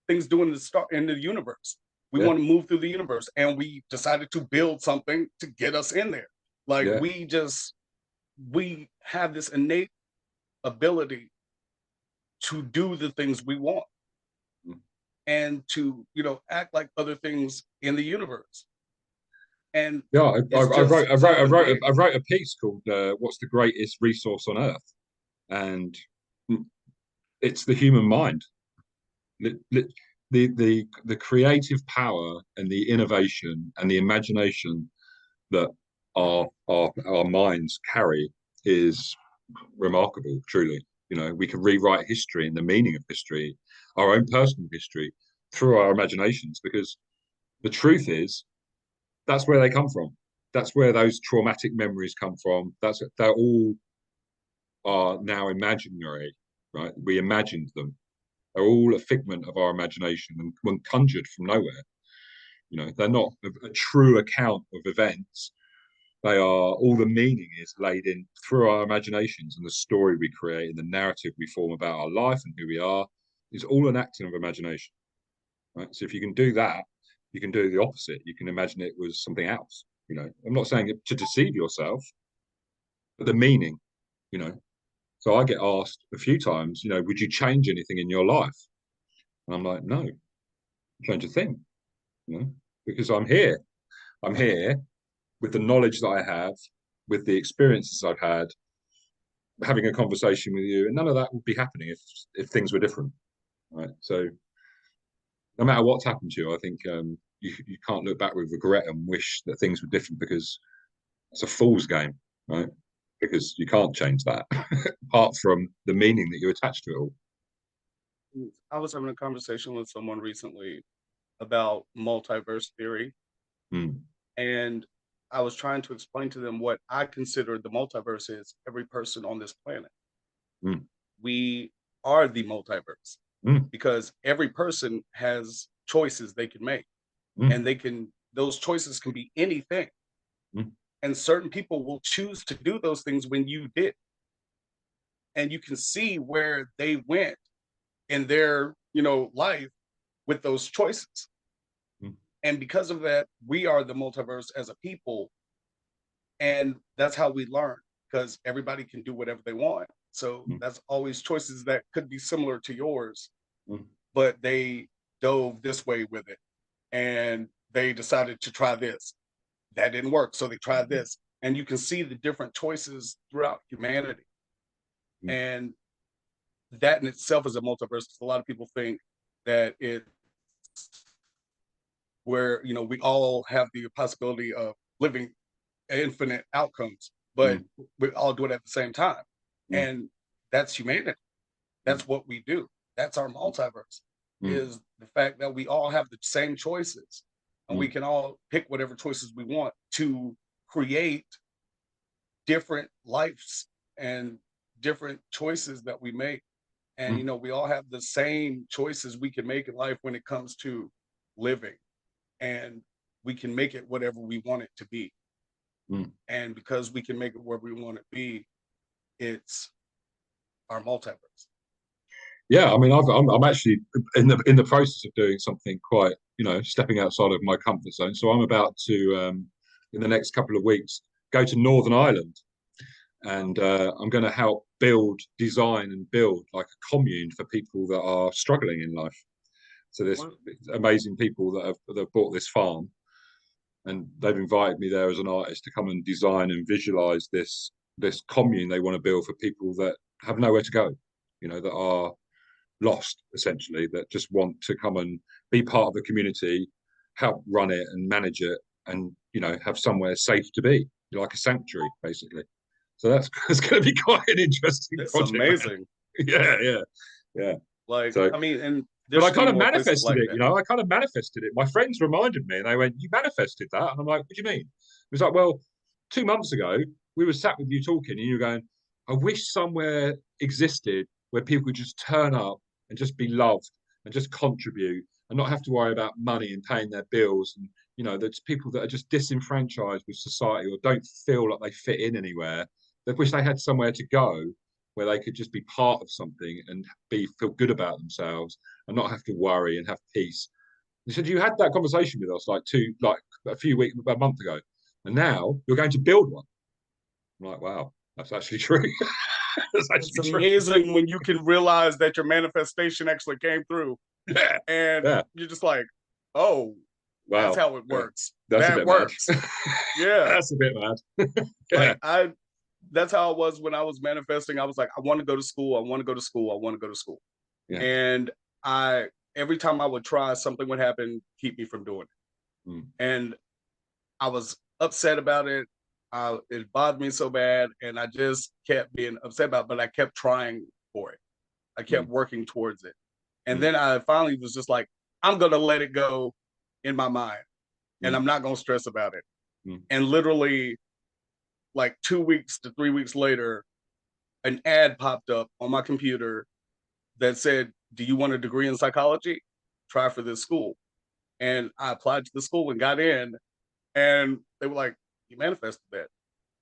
things do in the universe. We want to move through the universe, and we decided to build something to get us in there. Like, we have this innate ability to do the things we want, and to act like other things in the universe. And I wrote a piece called "What's the Greatest Resource on Earth?" and it's the human mind. The creative power and the innovation and the imagination that our minds carry is remarkable. Truly, we can rewrite history and the meaning of history, our own personal history, through our imaginations. Because the truth is, that's where they come from. that's where those traumatic memories come from. They're all are now imaginary, right? We imagined them. They're all a figment of our imagination and one conjured from nowhere. They're not a true account of events. They are, all the meaning is laid in through our imaginations, and the story we create and the narrative we form about our life and who we are is all an acting of imagination, right? So if you can do that, you can do the opposite. You can imagine it was something else. I'm not saying it to deceive yourself, but the meaning, you know. So I get asked a few times, would you change anything in your life? And I'm like, no, change a thing, because I'm here. I'm here with the knowledge that I have, with the experiences I've had, having a conversation with you, and none of that would be happening if things were different, right? So no matter what's happened to you, I think you can't look back with regret and wish that things were different, because it's a fool's game, right? Because you can't change that apart from the meaning that you attach to it all. I was having a conversation with someone recently about multiverse theory, and I was trying to explain to them what I consider the multiverse is. Every person on this planet. We are the multiverse because every person has choices they can make, and those choices can be anything. And certain people will choose to do those things when you did. And you can see where they went in their, life with those choices. And because of that, we are the multiverse as a people. And that's how we learn, because everybody can do whatever they want. So that's always choices that could be similar to yours, but they dove this way with it. And they decided to try this. That didn't work, so they tried this. And you can see the different choices throughout humanity. And that in itself is a multiverse. A lot of people think that it's where, we all have the possibility of living infinite outcomes, but we all do it at the same time. And that's humanity. That's what we do. That's our multiverse, is the fact that we all have the same choices, and we can all pick whatever choices we want to create different lives and different choices that we make. And, we all have the same choices we can make in life when it comes to living, and we can make it whatever we want it to be. And because we can make it where we want it to be, it's our multiverse. Yeah, I mean, I'm actually in the process of doing something quite, stepping outside of my comfort zone. So I'm about to, in the next couple of weeks, go to Northern Ireland, and I'm going to help design and build like a commune for people that are struggling in life. So there's amazing people that have bought this farm, and they've invited me there as an artist to come and design and visualize this commune they want to build for people that have nowhere to go, that are lost, essentially, that just want to come and be part of the community, help run it and manage it, and have somewhere safe to be, like a sanctuary, basically. So that's going to be quite an interesting project. Amazing. Yeah. Like, so, I mean, and but I kind of manifested it, I kind of manifested it. My friends reminded me, and they went, "You manifested that?" And I'm like, "What do you mean?" It was like, well, 2 months ago, we were sat with you talking, and you were going, "I wish somewhere existed where people could just turn up and just be loved and just contribute and not have to worry about money and paying their bills. And, there's people that are just disenfranchised with society or don't feel like they fit in anywhere. They wish they had somewhere to go where they could just be part of something and feel good about themselves and not have to worry and have peace." You said you had that conversation with us a month ago, and now you're going to build one. I'm like, wow, that's actually true. It's amazing when you can realize that your manifestation actually came through. Yeah. And you're just like, oh, wow, that's how it works. That works. Yeah. That's a bit mad. Like that's how it was when I was manifesting. I was like, I want to go to school. I want to go to school. I want to go to school. Yeah. And every time I would try, something would happen, keep me from doing it. And I was upset about it. It bothered me so bad, and I just kept being upset about it, but I kept trying for it. I kept working towards it. And then I finally was just like, I'm going to let it go in my mind, and I'm not going to stress about it. And literally like 2 weeks to 3 weeks later, an ad popped up on my computer that said, "Do you want a degree in psychology? Try for this school." And I applied to the school and got in, and they were like, "You manifested that.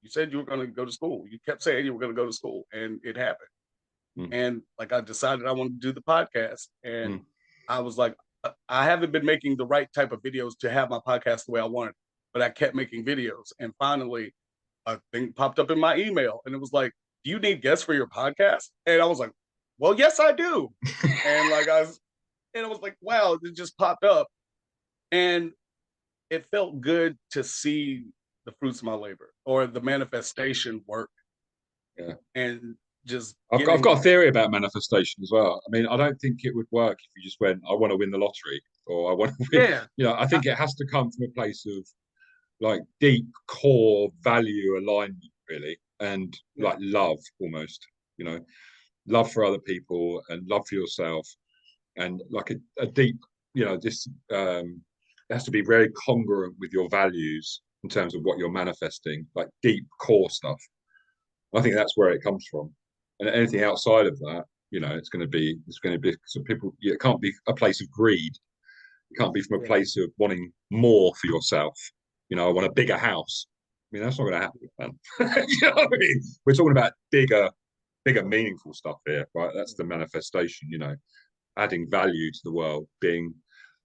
You said you were going to go to school. You kept saying you were going to go to school, and it happened." And like I decided I wanted to do the podcast, and I was like, I haven't been making the right type of videos to have my podcast the way I wanted, but I kept making videos, and finally, a thing popped up in my email, and it was like, "Do you need guests for your podcast?" And I was like, "Well, yes, I do." And like I was like, wow, it just popped up, and it felt good to see the fruits of my labor or the manifestation work. Yeah. And just I've got a theory about manifestation as well. I mean, I don't think it would work if you just went, "I want to win the lottery," or "I want to win." Yeah. You know, I think it has to come from a place of like deep core value alignment, really, and like love almost. You know, love for other people and love for yourself, and like a deep, you know, this it has to be very congruent with your values in terms of what you're manifesting, like deep core stuff. I think that's where it comes from. And anything outside of that, you know, it's going to be some people. It can't be a place of greed. It can't be from a place of wanting more for yourself. You know, I want a bigger house. I mean, that's not going to happen, man. You know what I mean? We're talking about bigger, meaningful stuff here, right? That's the manifestation. You know, adding value to the world, being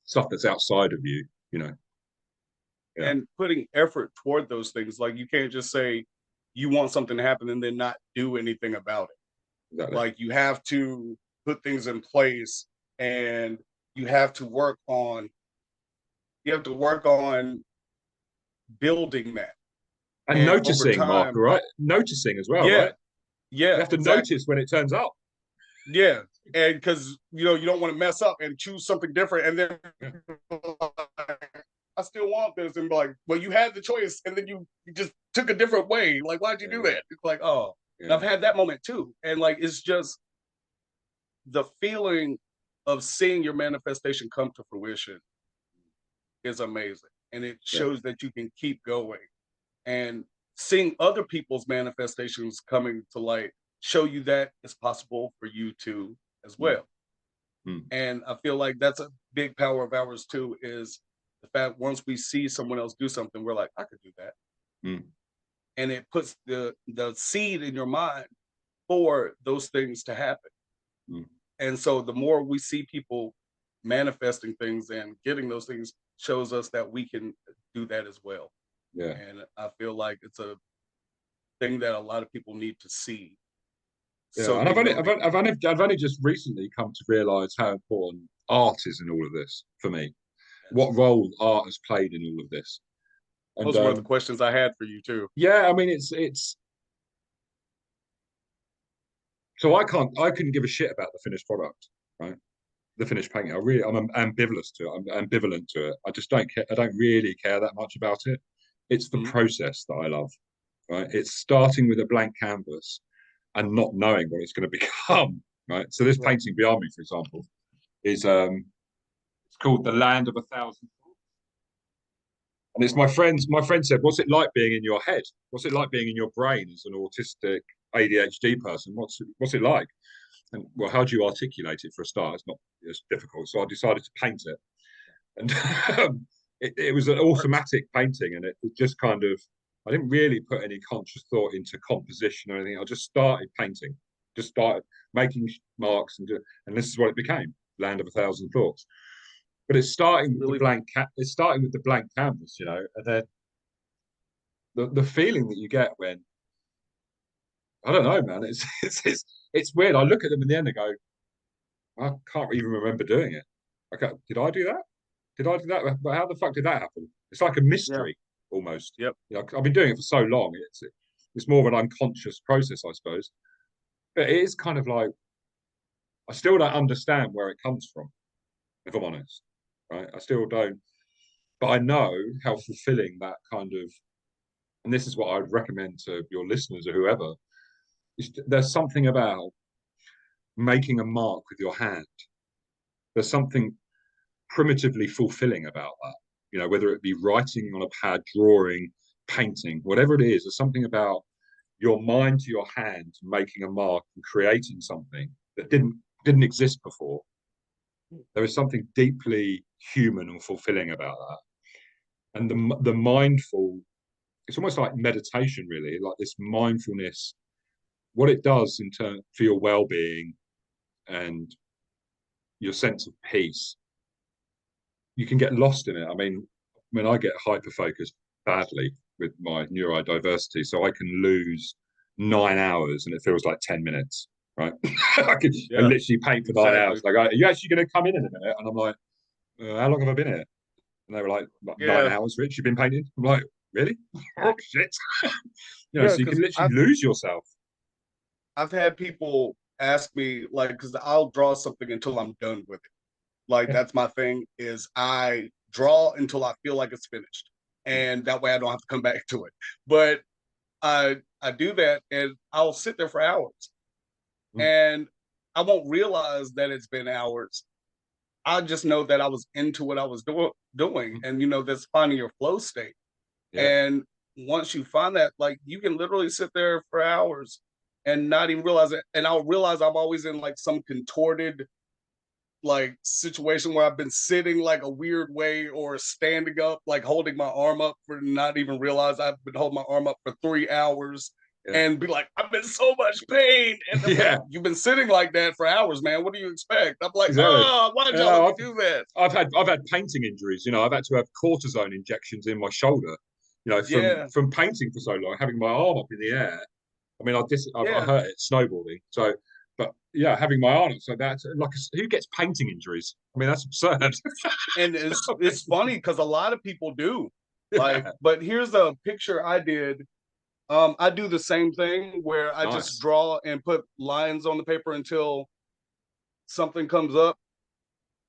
stuff that's outside of you. You know, and putting effort toward those things. Like, you can't just say you want something to happen and then not do anything about it. Exactly. Like, you have to put things in place, and you have to work on building that. And noticing, Mark, right? Noticing as well, right? Yeah. You have to notice when it turns up. Yeah. And because, you know, you don't want to mess up and choose something different. And then I still want this. And be like, well, you had the choice and then you just took a different way. Like, why'd you do that? It's like, oh, and I've had that moment too. And like, it's just the feeling of seeing your manifestation come to fruition is amazing. And it shows that you can keep going. And seeing other people's manifestations coming to light show you that it's possible for you to as well. And I feel like that's a big power of ours too, is the fact once we see someone else do something, we're like, I could do that. And it puts the seed in your mind for those things to happen. And so the more we see people manifesting things and getting those things shows us that we can do that as well. Yeah. And I feel like it's a thing that a lot of people need to see. Yeah, so and I've only just recently come to realise how important art is in all of this for me. What role art has played in all of this. And, those were the questions I had for you too. Yeah, I mean, it's. So I couldn't give a shit about the finished product, right? The finished painting. I'm ambivalent to it. I'm ambivalent to it. I just don't care. I don't really care that much about it. It's the process that I love, right? It's starting with a blank canvas and not knowing what it's going to become, right? So this painting behind me, for example, is it's called "The Land of a Thousand Thoughts," and it's my friend said, "What's it like being in your head? What's it like being in your brain as an autistic ADHD person? What's it like?" And well, how do you articulate it for a start? It's not as difficult. So I decided to paint it, and it was an automatic painting, and it just kind of. I didn't really put any conscious thought into composition or anything. I just started painting, just started making marks, and this is what it became: Land of a Thousand Thoughts. But it's starting with the blank. It's starting with the blank canvas, you know, and then the feeling that you get when I don't know, man. It's weird. I look at them in the end and go, I can't even remember doing it. Okay, did I do that? Did I do that? But how the fuck did that happen? It's like a mystery almost. Yep. You know, I've been doing it for so long. It's more of an unconscious process, I suppose. But it is kind of like I still don't understand where it comes from, if I'm honest. Right? I still don't. But I know how fulfilling that kind of, and this is what I would recommend to your listeners or whoever. There's something about making a mark with your hand. There's something primitively fulfilling about that. You know, whether it be writing on a pad, drawing, painting, whatever it is, there's something about your mind to your hand making a mark and creating something that didn't exist before. There is something deeply human and fulfilling about that. And the mindful, it's almost like meditation, really, like this mindfulness, what it does in turn for your well-being and your sense of peace. You can get lost in it. I mean, when I get hyper-focused badly with my neurodiversity, so I can lose 9 hours and it feels like 10 minutes, right? I literally paint for 9 hours. Like, are you actually going to come in a minute? And I'm like, how long have I been here? And they were like 9 hours, Rich, you've been painting? I'm like, really? Oh, shit. So you can literally lose yourself. I've had people ask me, like, because I'll draw something until I'm done with it. Like, that's my thing, is I draw until I feel like it's finished. And that way I don't have to come back to it. But I do that and I'll sit there for hours. And I won't realize that it's been hours. I just know that I was into what I was doing. And, that's finding your flow state. And once you find that, like, you can literally sit there for hours and not even realize it. And I'll realize I'm always in like some contorted like situation where I've been sitting like a weird way or standing up, like holding my arm up for not even realize I've been holding my arm up for 3 hours and be like, I'm in so much pain. And like, you've been sitting like that for hours, man. What do you expect? I'm like, oh, why did y'all let me do that? I've had painting injuries, I've had to have cortisone injections in my shoulder, from painting for so long, having my arm up in the air. I mean, I hurt it snowboarding. So, but yeah, having my arm up, so that's like, who gets painting injuries? I mean, that's absurd. And it's funny because a lot of people do. Like, but here's a picture I did. I do the same thing where I just draw and put lines on the paper until something comes up.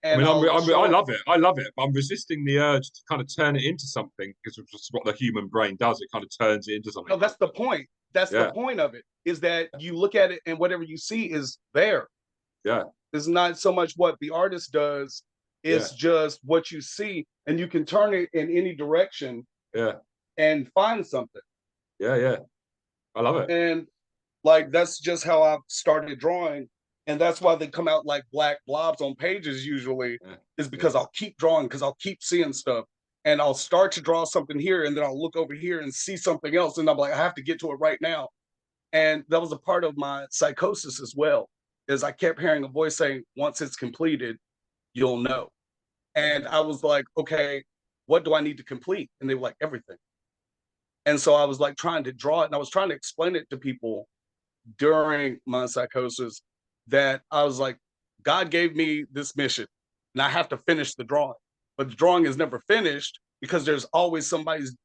And I love it. I love it. But I'm resisting the urge to kind of turn it into something, because it's just what the human brain does. It kind of turns it into something. No, that's the point. That's the point of it, is that you look at it and whatever you see is there. Yeah. It's not so much what the artist does. It's just what you see, and you can turn it in any direction. And find something. Yeah. I love it. And like, that's just how I've started drawing. And that's why they come out like black blobs on pages usually, is because I'll keep drawing, because I'll keep seeing stuff. And I'll start to draw something here, and then I'll look over here and see something else. And I'm like, I have to get to it right now. And that was a part of my psychosis as well, is I kept hearing a voice saying, once it's completed, you'll know. And I was like, okay, what do I need to complete? And they were like, everything. And so I was like trying to draw it, and I was trying to explain it to people during my psychosis, that I was like, God gave me this mission and I have to finish the drawing. But the drawing is never finished because there's always somebody's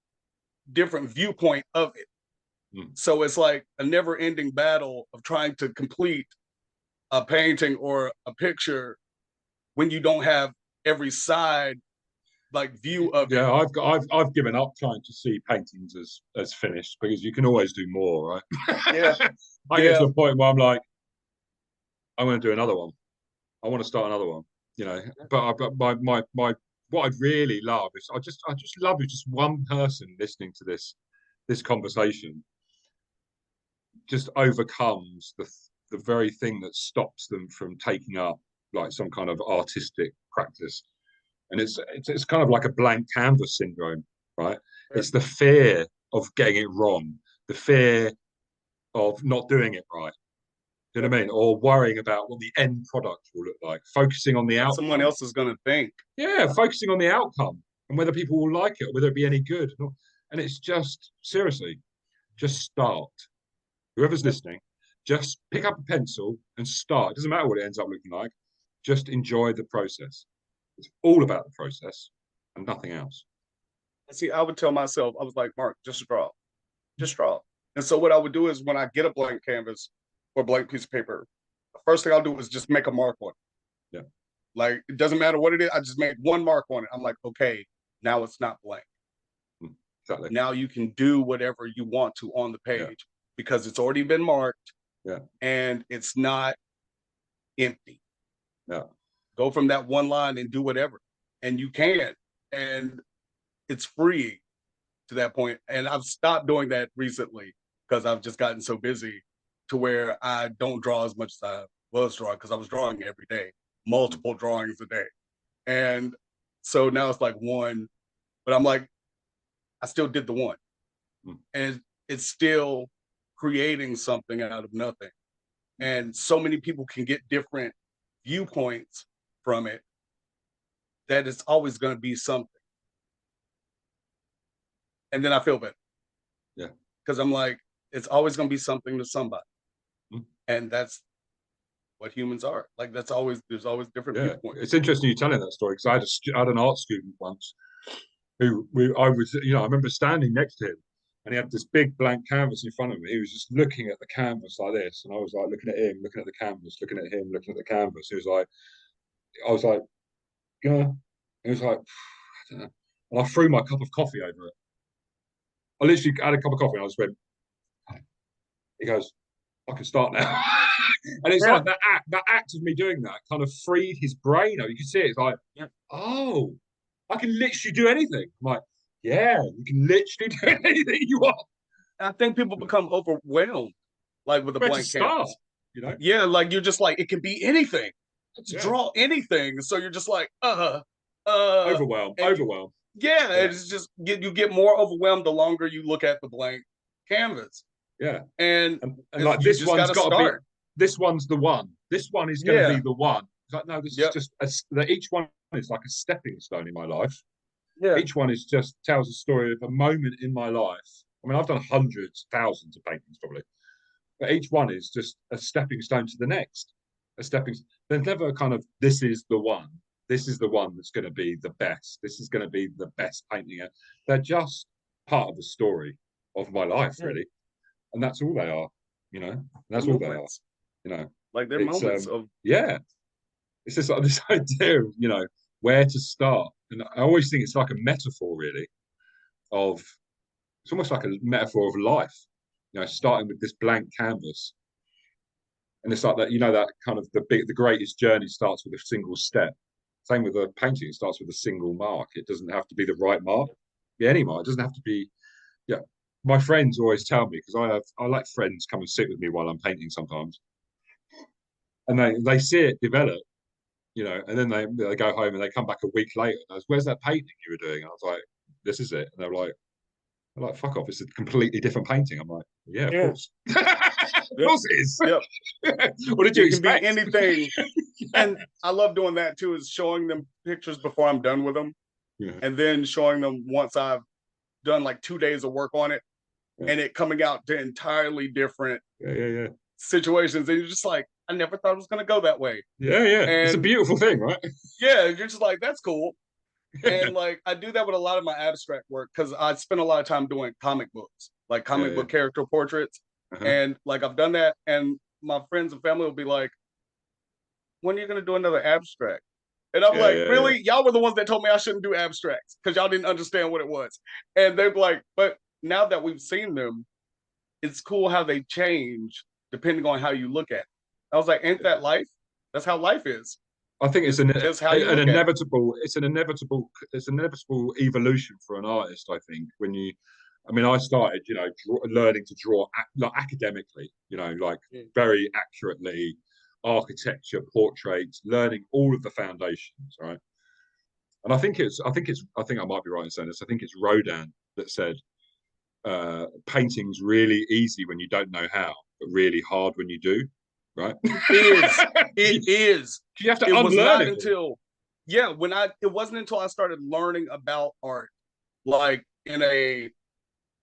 different viewpoint of it. So it's like a never ending battle of trying to complete a painting or a picture when you don't have every side like view of it. I've given up trying to see paintings as finished, because you can always do more, right? I get to a point where I'm like, I'm going to do another one. I want to start another one, But my what I'd really love is I just love if just one person listening to this conversation just overcomes the very thing that stops them from taking up like some kind of artistic practice. And it's kind of like a blank canvas syndrome, right? It's the fear of getting it wrong, the fear of not doing it right. Do you know what I mean? Or worrying about what the end product will look like, focusing on the outcome. Someone else is going to think. Yeah, focusing on the outcome and whether people will like it, or whether it be any good. And it's just, seriously, just start. Whoever's listening, just pick up a pencil and start. It doesn't matter what it ends up looking like. Just enjoy the process. It's all about the process and nothing else. See, I would tell myself, I was like, Mark, just draw. Just draw. And so what I would do is, when I get a blank canvas or a blank piece of paper, the first thing I'll do is just make a mark on it. Yeah. Like, it doesn't matter what it is. I just made one mark on it. I'm like, okay, now it's not blank. Exactly. Now you can do whatever you want to on the page, because it's already been marked. And it's not empty. Go from that one line and do whatever. And you can. And it's free. to that point. And I've stopped doing that recently because I've just gotten so busy to where I don't draw as much as I was drawing, because I was drawing every day, multiple drawings a day. And so now it's like one, but I'm like, I still did the one. And it's still creating something out of nothing. And so many people can get different viewpoints from it that it's always going to be something. And then I feel better. Yeah. Because I'm like, it's always going to be something to somebody. And that's what humans are. Like, there's always different viewpoints. It's interesting you telling that story, because I had an art student once who I remember standing next to him, and he had this big blank canvas in front of me. He was just looking at the canvas like this, and I was like looking at him, looking at the canvas, looking at him, looking at the canvas. He was like, I was like, yeah. He was like, I don't know. And I threw my cup of coffee over it. I literally had a cup of coffee, and I just went. He goes, I can start now. And it's like that act of me doing that kind of freed his brain. You can see it. It's like, oh, I can literally do anything. I'm like, yeah, you can literally do anything you want. I think people become overwhelmed, like with a blank canvas. Yeah, like you're just like, it can be anything. Draw anything. So you're just like, overwhelmed. Yeah, it's just you get more overwhelmed the longer you look at the blank canvas. Yeah, and like this one's got to be. This one's the one. This one is going to be the one. It's like, no, this is just each one is like a stepping stone in my life. Yeah, each one is just tells a story of a moment in my life. I mean, I've done hundreds, thousands of paintings probably, but each one is just a stepping stone to the next. There's never kind of, this is the one. This is the one that's going to be the best. This is going to be the best painting. They're just part of the story of my life, really. And that's all they are, That's all they are, Like they're moments of It's just like this idea of where to start, and I always think it's like a metaphor, really, it's almost like a metaphor of life, starting with this blank canvas, and it's like that, that kind of the greatest journey starts with a single step. Same with a painting; it starts with a single mark. It doesn't have to be the right mark, any mark. It doesn't have to be, My friends always tell me, because I like friends come and sit with me while I'm painting sometimes, and they see it develop, and then they go home and they come back a week later and goes, "Where's that painting you were doing?" And I was like, "This is it." And they're like, "Fuck off! It's a completely different painting." I'm like, "Yeah, of course, of course it is." What did you expect? Can be anything, and I love doing that too. Is showing them pictures before I'm done with them, and then showing them once I've done like 2 days of work on it. And it coming out to entirely different situations. And you're just like, I never thought it was going to go that way. Yeah. And it's a beautiful thing, right? Yeah. You're just like, that's cool. And like, I do that with a lot of my abstract work, because I spend a lot of time doing comic books, like comic book character portraits. And like, I've done that. And my friends and family will be like, when are you going to do another abstract? And I'm like, really? Y'all were the ones that told me I shouldn't do abstracts because y'all didn't understand what it was. And they're like, but now that we've seen them, it's cool how they change depending on how you look at it. I was like, ain't that life? That's how life is. I think it's an inevitable evolution for an artist. I think I started, learning to draw like academically, very accurately, architecture, portraits, learning all of the foundations, right? And I think I might be right in saying this. I think it's Rodin that said, painting's really easy when you don't know how, but really hard when you do, right? It is. You have to unlearn it. It wasn't until I started learning about art, like in a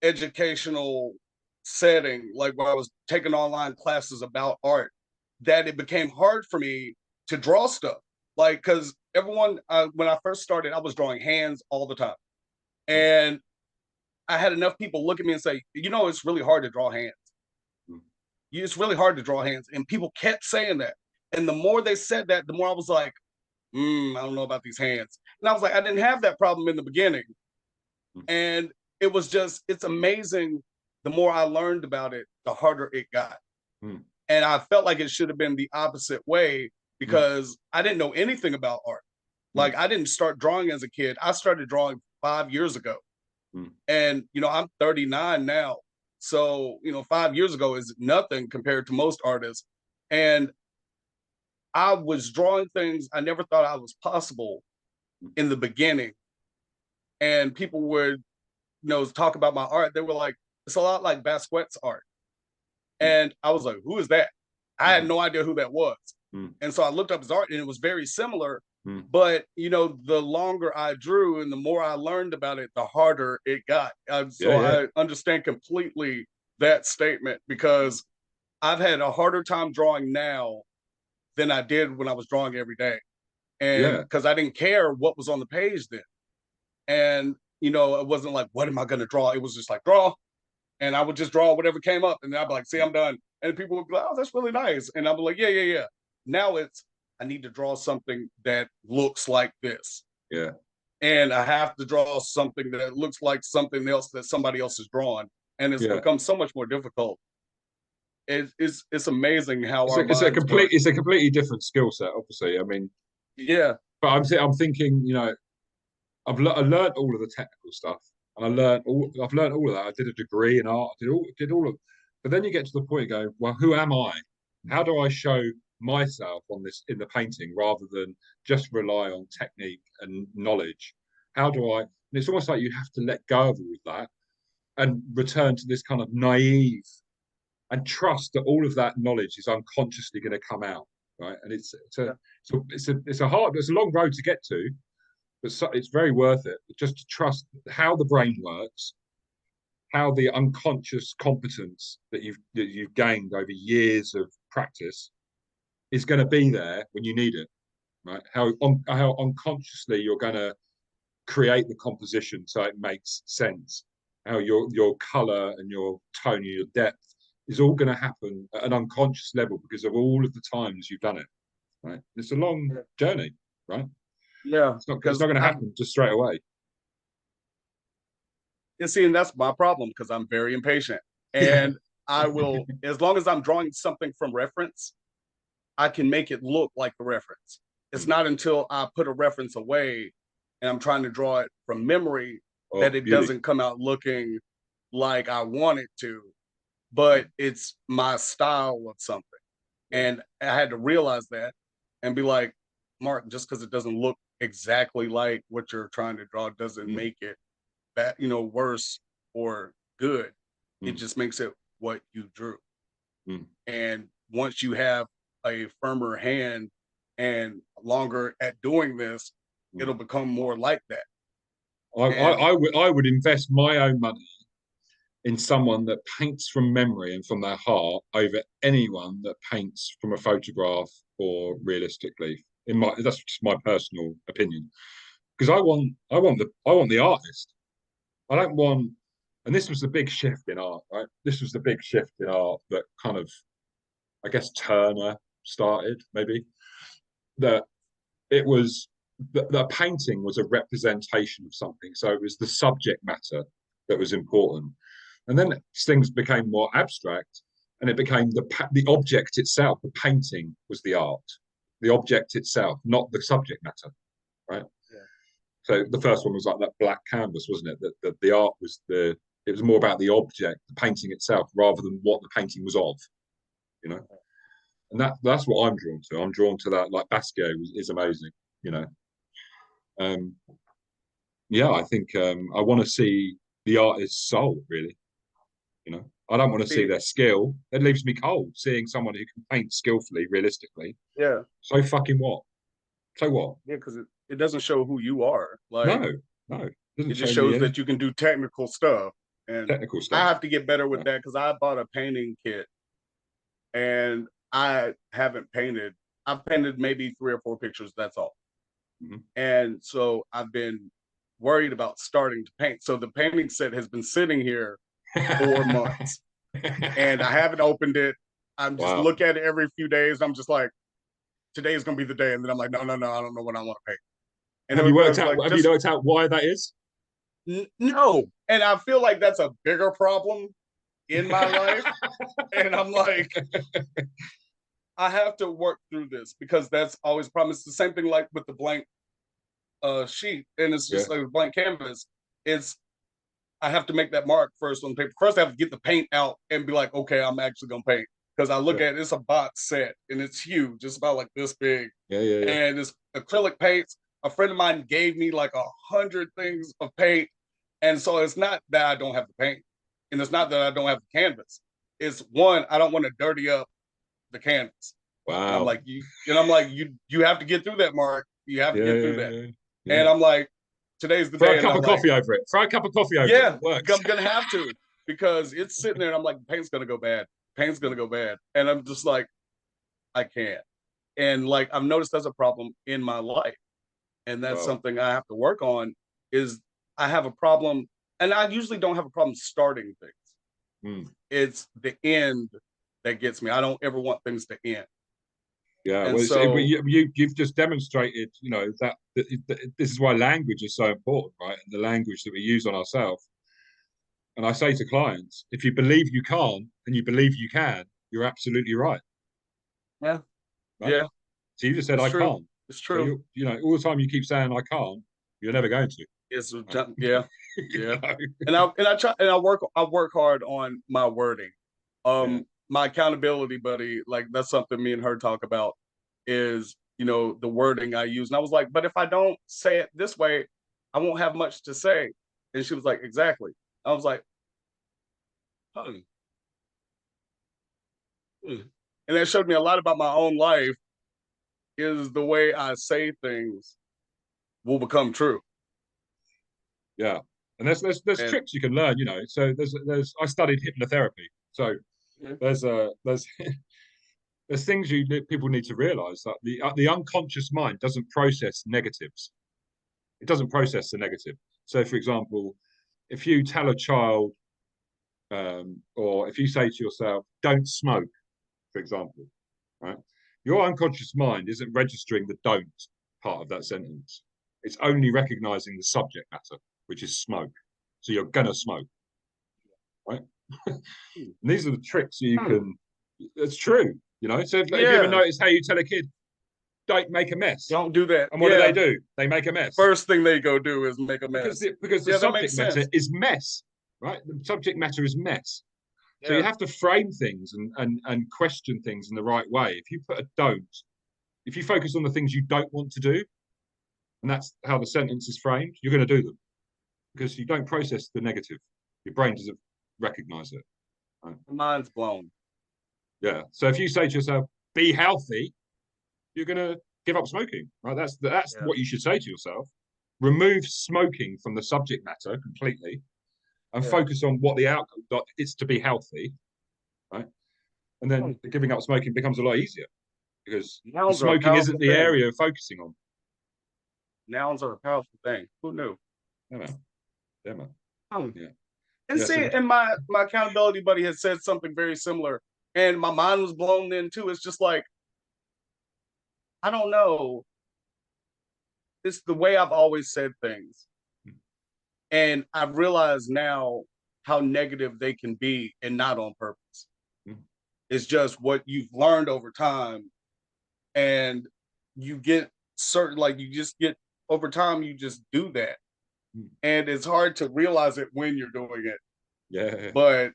educational setting, like where I was taking online classes about art, that it became hard for me to draw stuff. Like, because everyone, when I first started, I was drawing hands all the time. And I had enough people look at me and say, it's really hard to draw hands. It's really hard to draw hands. And people kept saying that. And the more they said that, the more I was like, I don't know about these hands. And I was like, I didn't have that problem in the beginning. And it was just, it's amazing. The more I learned about it, the harder it got. And I felt like it should have been the opposite way, because I didn't know anything about art. Like, I didn't start drawing as a kid. I started drawing 5 years ago. And, you know, I'm 39 now. So, you know, 5 years ago is nothing compared to most artists. And I was drawing things I never thought I was possible in the beginning. And people would, you know, talk about my art. They were like, it's a lot like Basquiat's art. And I was like, who is that? I had no idea who that was. And so I looked up his art and it was very similar. But, you know, the longer I drew and the more I learned about it, the harder it got. I understand completely that statement, because I've had a harder time drawing now than I did when I was drawing every day. And because I didn't care what was on the page then. And, you know, it wasn't like, what am I going to draw? It was just like, draw. And I would just draw whatever came up. And then I'd be like, see, I'm done. And people would be like, oh, that's really nice. And I'd be like, yeah. Now it's, I need to draw something that looks like this. Yeah. And I have to draw something that looks like something else that somebody else has drawn. And it's become so much more difficult. It's amazing how it's a completely different skill set, obviously. I mean, but I'm thinking, you know, I learned all of the technical stuff, and I've learned all of that. I did a degree in art, did all of, but then you get to the point of going, well, who am I? How do I show myself on this in the painting rather than just rely on technique and knowledge? How do I? And it's almost like you have to let go of all of that and return to this kind of naive and trust that all of that knowledge is unconsciously going to come out, right? And it's a long road to get to, but it's very worth it. Just to trust how the brain works, how the unconscious competence that you've gained over years of practice is going to be there when you need it, right? How unconsciously you're going to create the composition so it makes sense. How your color and your tone and your depth is all going to happen at an unconscious level because of all of the times you've done it, right? It's a long journey, right? Yeah, it's not going to happen just straight away. You see, and that's my problem, because I'm very impatient, and I will, as long as I'm drawing something from reference, I can make it look like the reference. It's not until I put a reference away and I'm trying to draw it from memory that it doesn't come out looking like I want it to, but it's my style of something. And I had to realize that and be like, Mark, just because it doesn't look exactly like what you're trying to draw doesn't make it bad, you know, worse or good. It just makes it what you drew. And once you have a firmer hand and longer at doing this, it'll become more like that. I would invest my own money in someone that paints from memory and from their heart over anyone that paints from a photograph or realistically. That's just my personal opinion, because I want the artist. I don't want, and this was the big shift in art, right? This was the big shift in art that kind of, I guess, Turner started, maybe, that it was the painting was a representation of something. So it was the subject matter that was important. And then things became more abstract, and it became the object itself. The painting was the art, the object itself, not the subject matter, right? Yeah. So the first one was like that black canvas, wasn't it? That the art was it was more about the object, the painting itself, rather than what the painting was of, you know. And that's what I'm drawn to. I'm drawn to that. Like Basquiat is amazing, you know. I think I want to see the artist's soul, really. You know, I don't want to see their skill. It leaves me cold seeing someone who can paint skillfully, realistically. Yeah. So fucking what? So what? Yeah, because it doesn't show who you are. Like, no. It just shows that you can do technical stuff. And technical stuff. I have to get better with that, because I bought a painting kit and I haven't painted. I've painted maybe 3 or 4 pictures. That's all. And so I've been worried about starting to paint. So the painting set has been sitting here 4 months and I haven't opened it. I'm just look at it every few days. I'm just like, today is going to be the day. And then I'm like, no, I don't know what I want to paint. And have you worked out why that is? No. And I feel like that's a bigger problem in my life. And I'm like, I have to work through this, because that's always a problem. It's the same thing like with the blank sheet, and it's just like a blank canvas. It's I have to make that mark first on the paper. First, I have to get the paint out and be like, okay, I'm actually gonna paint. Because I look at it, it's a box set and it's huge. It's about like this big. And it's acrylic paints. A friend of mine gave me like 100 things of paint. And so it's not that I don't have the paint. And it's not that I don't have the canvas. It's one, I don't want to dirty up the canvas. Wow. And I'm like, you have to get through that, Mark. You have to get through that. Yeah. And I'm like, today's the Throw day. a cup of coffee over it. Throw a cup of coffee over it. Yeah, It works. I'm gonna have to, because it's sitting there and I'm like, paint's gonna go bad. Paint's gonna go bad. And I'm just like, I can't. And like I've noticed that's a problem in my life. And that's something I have to work on, is I have a problem, and I usually don't have a problem starting things. It's the end that gets me. I don't ever want things to end. Yeah, and well, so you've just demonstrated, that this is why language is so important, right? And the language that we use on ourselves. And I say to clients, if you believe you can't and you believe you can, you're absolutely right. Yeah. Right? Yeah. So you just said, It's I true. can't. It's true. So all the time you keep saying I can't, you're never going to. It's yeah. And I try, and I work hard on my wording. My accountability buddy, like that's something me and her talk about, is the wording I use. And I was like, but if I don't say it this way, I won't have much to say. And she was like, exactly. I was like, honey. And that showed me a lot about my own life, is the way I say things will become true. Yeah. And there's tricks you can learn, So there's I studied hypnotherapy. So there's things people need to realize, that the unconscious mind doesn't process negatives. It doesn't process the negative. So for example, if you tell a child, or if you say to yourself, don't smoke, for example, right? Your unconscious mind isn't registering the don't part of that sentence. It's only recognizing the subject matter, which is smoke. So you're gonna smoke, right? And these are the tricks you can. It's true, So if you ever notice how you tell a kid, don't make a mess, don't do that, and what do? They make a mess. First thing they go do is make a mess, because the subject matter is mess, right? The subject matter is mess. So you have to frame things and question things in the right way. If you put a don't, if you focus on the things you don't want to do, and that's how the sentence is framed, you're going to do them, because you don't process the negative. Your brain doesn't recognize it. Right? Mind's blown. Yeah. So if you say to yourself, be healthy, you're going to give up smoking, right? That's what you should say to yourself. Remove smoking from the subject matter completely, and focus on what the outcome is, to be healthy, right? And then giving up smoking becomes a lot easier, because smoking isn't the area of focusing on. Nouns are a powerful thing. Who knew? Yeah, man. And my accountability buddy had said something very similar, and my mind was blown then too. It's just like, I don't know. It's the way I've always said things. And I've realized now how negative they can be, and not on purpose. It's just what you've learned over time. And you get over time, you just do that. And it's hard to realize it when you're doing it. Yeah. But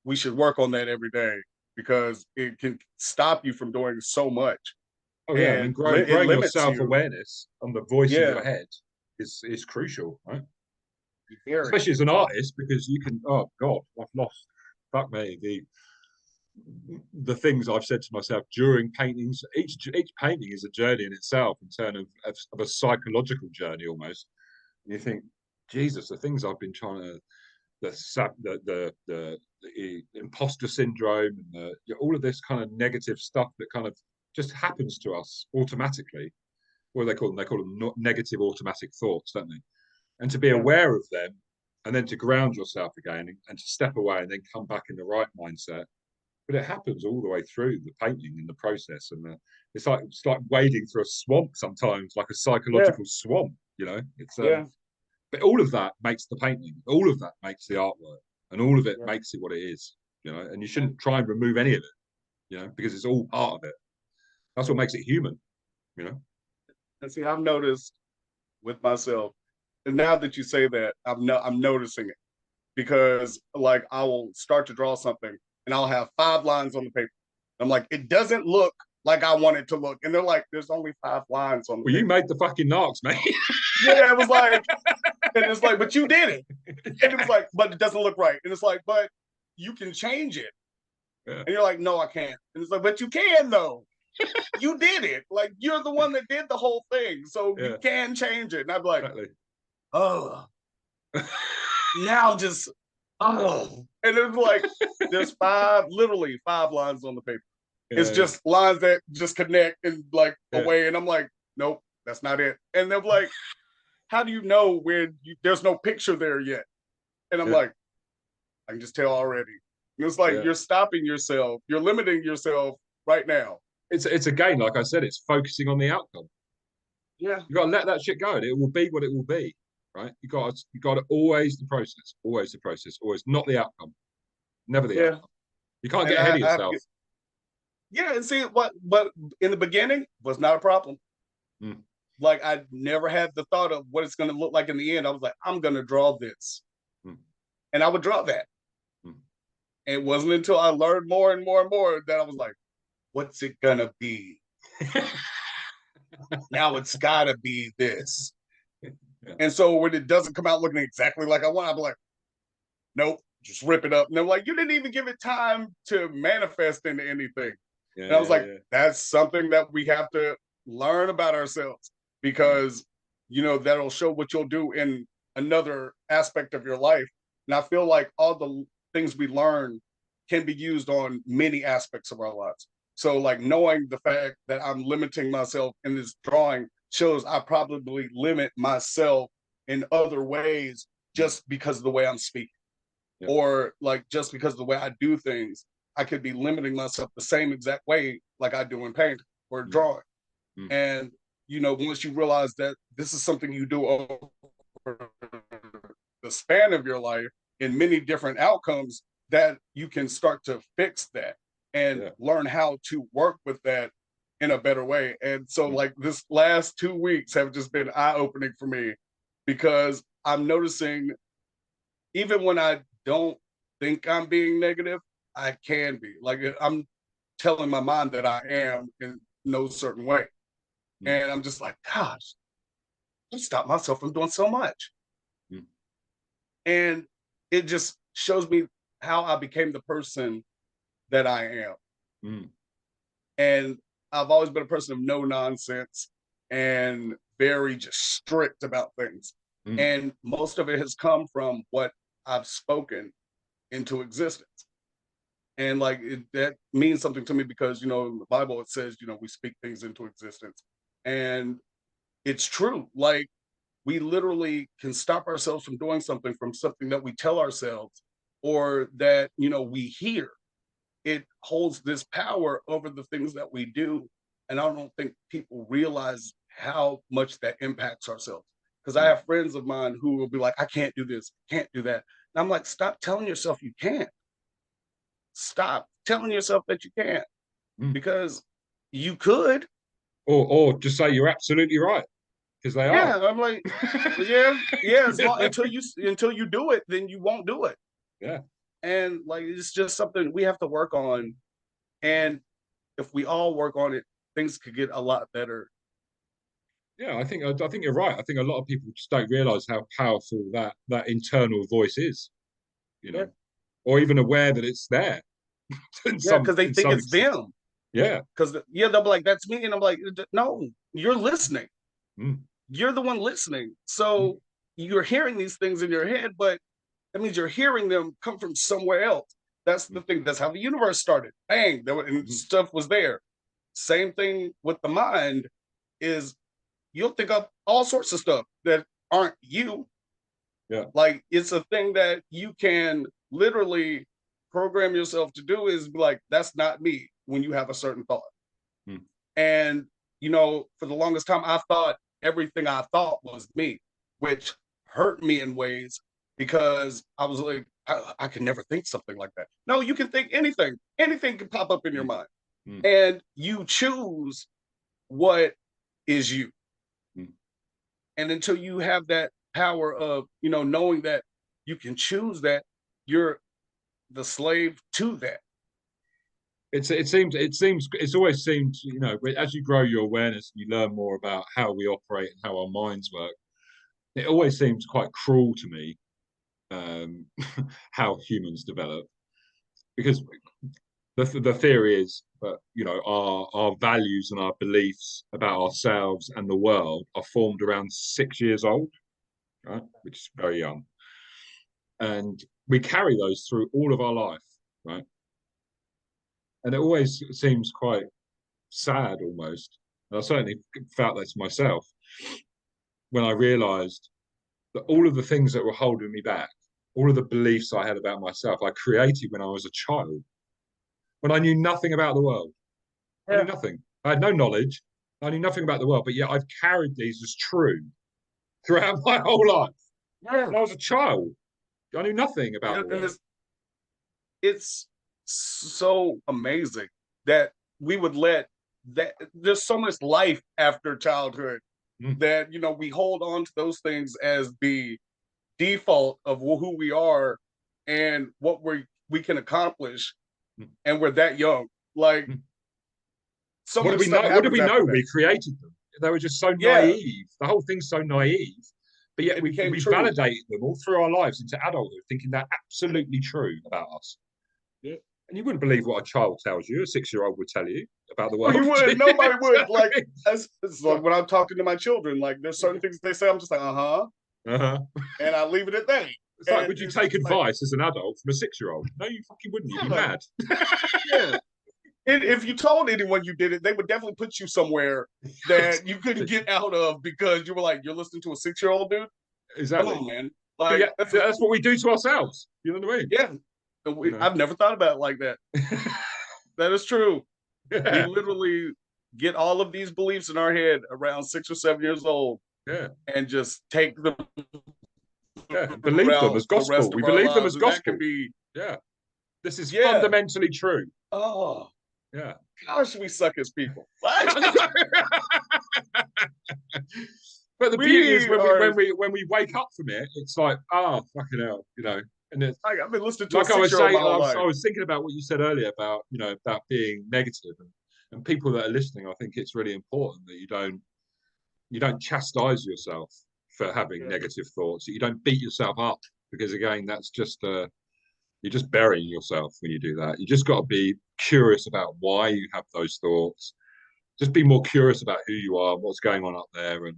we should work on that every day, because it can stop you from doing so much. Oh yeah, and growing your self-awareness on the voice in your head is crucial, right? Especially as an artist, because you can. Oh God, I've lost. Fuck me, the things I've said to myself during paintings. Each painting is a journey in itself, in terms of a psychological journey almost. And you think, Jesus, the things I've been trying to, the imposter syndrome, and all of this kind of negative stuff that kind of just happens to us automatically. What do they call them? They call them negative automatic thoughts, don't they? And to be aware of them, and then to ground yourself again, and to step away and then come back in the right mindset. But it happens all the way through the painting and the process, and it's like wading through a swamp sometimes, like a psychological swamp. It's but all of that makes the painting, all of that makes the artwork, and all of it makes it what it is. And you shouldn't try and remove any of it, because it's all part of it. That's what makes it human. And see, I've noticed with myself, And now that you say that, I'm noticing it, because like I will start to draw something and I'll have 5 lines on the paper. I'm like, it doesn't look like I want it to look. And they're like, there's only 5 lines on the Well, paper. you made the fucking narcs, mate. Yeah, it was like, and it's like, but you did it. And it was like, but it doesn't look right. And it's like, but you can change it. Yeah. And you're like, no, I can't. And it's like, but you can though. You did it. Like, you're the one that did the whole thing. So you can change it. And I'd be like, exactly. Oh, now just, oh. And it was like, there's literally 5 lines on the paper. Yeah, it's just lines that just connect and like away. And I'm like, nope, that's not it. And they're like, how do you know when there's no picture there yet? And I'm like, I can just tell already. And it's like, you're stopping yourself. You're limiting yourself right now. It's again, like I said, it's focusing on the outcome. Yeah. You got to let that shit go. It will be what it will be, right? You got to always the process, always not the outcome. Never the outcome. You can't get ahead of yourself. And see, but in the beginning was not a problem. Like, I never had the thought of what it's going to look like in the end. I was like, I'm going to draw this. And I would draw that. And it wasn't until I learned more and more and more that I was like, what's it going to be? Now it's got to be this. And so when it doesn't come out looking exactly like I want, I'll be like, nope, just rip it up. And they're like, you didn't even give it time to manifest into anything. And I was like, that's something that we have to learn about ourselves, because, you know, that'll show what you'll do in another aspect of your life. And I feel like all the things we learn can be used on many aspects of our lives. So like knowing the fact that I'm limiting myself in this drawing shows I probably limit myself in other ways just because of the way I'm speaking. Or like just because of the way I do things, I could be limiting myself the same exact way like I do in painting or drawing. And, you know, once you realize that this is something you do over the span of your life in many different outcomes, that you can start to fix that and learn how to work with that in a better way. And so like this last 2 weeks have just been eye-opening for me, because I'm noticing even when I don't think I'm being negative, I can be. Like, I'm telling my mind that I am in no certain way. And I'm just like, gosh, I stopped myself from doing so much. And it just shows me how I became the person that I am. And I've always been a person of no nonsense and very just strict about things. And most of it has come from what I've spoken into existence. And like that means something to me, because, you know, in the Bible, it says, you know, we speak things into existence. And it's true. Like, we literally can stop ourselves from doing something from something that we tell ourselves, or that, you know, we hear. It holds this power over the things that we do. And I don't think people realize how much that impacts ourselves. Because I have friends of mine who will be like, I can't do this, can't do that. And I'm like, stop telling yourself you can't. Stop telling yourself that you can't, because you could. Or just say you're absolutely right, because they are. Yeah, I'm like, as long, until you do it, then you won't do it. Yeah. And like, it's just something we have to work on. And if we all work on it, things could get a lot better. Yeah, I think you're right. I think a lot of people just don't realize how powerful that internal voice is, you know, or even aware that it's there. Because they think it's them. Yeah. Because they'll be like, that's me. And I'm like, no, you're listening. You're the one listening. So you're hearing these things in your head, but that means you're hearing them come from somewhere else. That's the thing. That's how the universe started. Bang, and stuff was there. Same thing with the mind is, you'll think up all sorts of stuff that aren't you. Yeah. Like, it's a thing that you can literally program yourself to do, is be like, that's not me, when you have a certain thought. And, you know, for the longest time, I thought everything I thought was me, which hurt me in ways, because I was like, I can never think something like that. No, you can think anything. Anything can pop up in your mind. And you choose what is you. And until you have that power of, you know, knowing that you can choose that. You're the slave to that. It's always seemed, you know, as you grow your awareness, you learn more about how we operate and how our minds work. It always seems quite cruel to me, how humans develop, because the theory is that, you know, our values and our beliefs about ourselves and the world are formed around 6 years old, right, which is very young, and we carry those through all of our life, right? And it always seems quite sad, almost. And I certainly felt that to myself when I realized that all of the things that were holding me back, all of the beliefs I had about myself, I created when I was a child, when I knew nothing about the world. I knew nothing. I had no knowledge. I knew nothing about the world, but yet I've carried these as true throughout my whole life. When I was a child, I knew nothing about the world. It's so amazing that we would let that. There's so much life after childhood that, you know, we hold on to those things as the default of who we are and what we can accomplish, and we're that young. Like, so what much did we stuff know? What did we happens know? after that. We created them. They were just so Yeah. naive. The whole thing's so naive. But yet It we became true. validated them all through our lives into adulthood, thinking they're absolutely true about us. Yeah. And you wouldn't believe what a child tells you. A 6-year-old would tell you about the world. Oh, you would. Nobody would. Like, it's like when I'm talking to my children, like, there's certain things they say, I'm just like, and I leave it at that. It's like, would you take advice as an adult from a 6-year-old? No, you fucking wouldn't. You'd be mad. Yeah. If you told anyone you did it, they would definitely put you somewhere that you couldn't get out of because you were like, you're listening to a 6-year-old dude? Exactly. Come on, man. Like, yeah, that's what we do to ourselves. You know what I mean? Yeah. I've never thought about it like that. That is true. Yeah. We literally get all of these beliefs in our head around 6 or 7 years old. Yeah. And just take them. Yeah. Believe them as gospel. We believe them as gospel. Yeah. This is fundamentally true. Oh. Yeah. Gosh, we suck as people. But the beauty is when we wake up from it, it's like, fucking hell, you know. And it's like, I've been listening to like I was saying, I was thinking about what you said earlier about, you know, about being negative, and people that are listening, I think it's really important that you don't chastise yourself for having negative thoughts. That you don't beat yourself up, because again, that's just you're just burying yourself when you do that. You just got to be curious about why you have those thoughts. Just be more curious about who you are, what's going on up there, and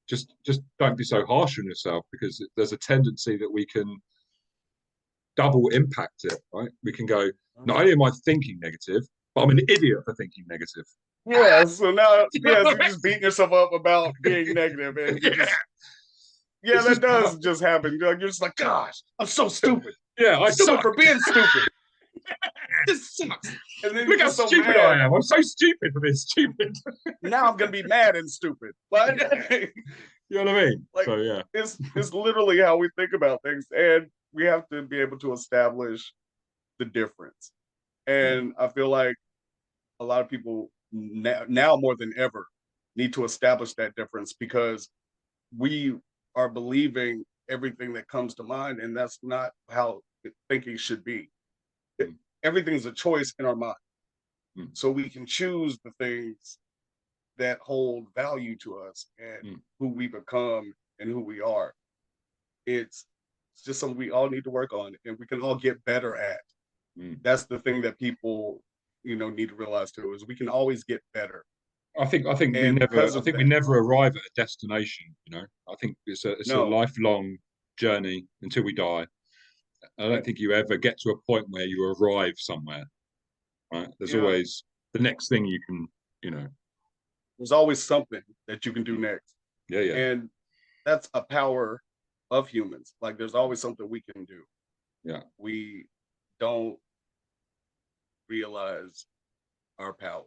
just don't be so harsh on yourself, because there's a tendency that we can double impact it, right? We can go, not only am I thinking negative, but I'm an idiot for thinking negative. Yeah, so now, you're just beating yourself up about being negative, and you just, that does just happen. You're just like, gosh, I'm so stupid. Yeah, I'm stupid for being stupid. This sucks. And then look how stupid I am. I'm so stupid for being stupid. Now I'm gonna be mad and stupid. Like, you know what I mean? Like, so yeah, it's literally how we think about things, and we have to be able to establish the difference. And I feel like a lot of people now more than ever need to establish that difference, because we are believing everything that comes to mind, and that's not how thinking should be. Everything's a choice in our mind. So we can choose the things that hold value to us and who we become and who we are. It's just something we all need to work on, and we can all get better at. That's the thing that people, need to realize too, is we can always get better. I think we never arrive at a destination. I think it's a lifelong journey until we die. I don't think you ever get to a point where you arrive somewhere. Right? There's always the next thing you can, There's always something that you can do next. Yeah. And that's a power of humans. Like, there's always something we can do. Yeah. We don't realize our power.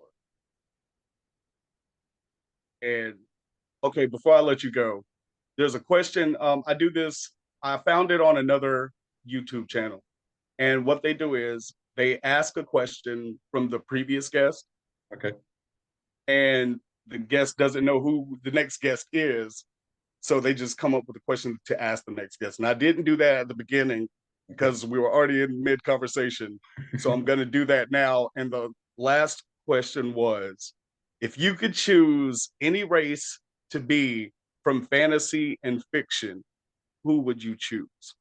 And okay, before I let you go, there's a question. I found it on another YouTube channel. And what they do is they ask a question from the previous guest. Okay. And the guest doesn't know who the next guest is. So they just come up with a question to ask the next guest. And I didn't do that at the beginning because we were already in mid conversation. So I'm going to do that now. And the last question was, if you could choose any race to be from fantasy and fiction, who would you choose?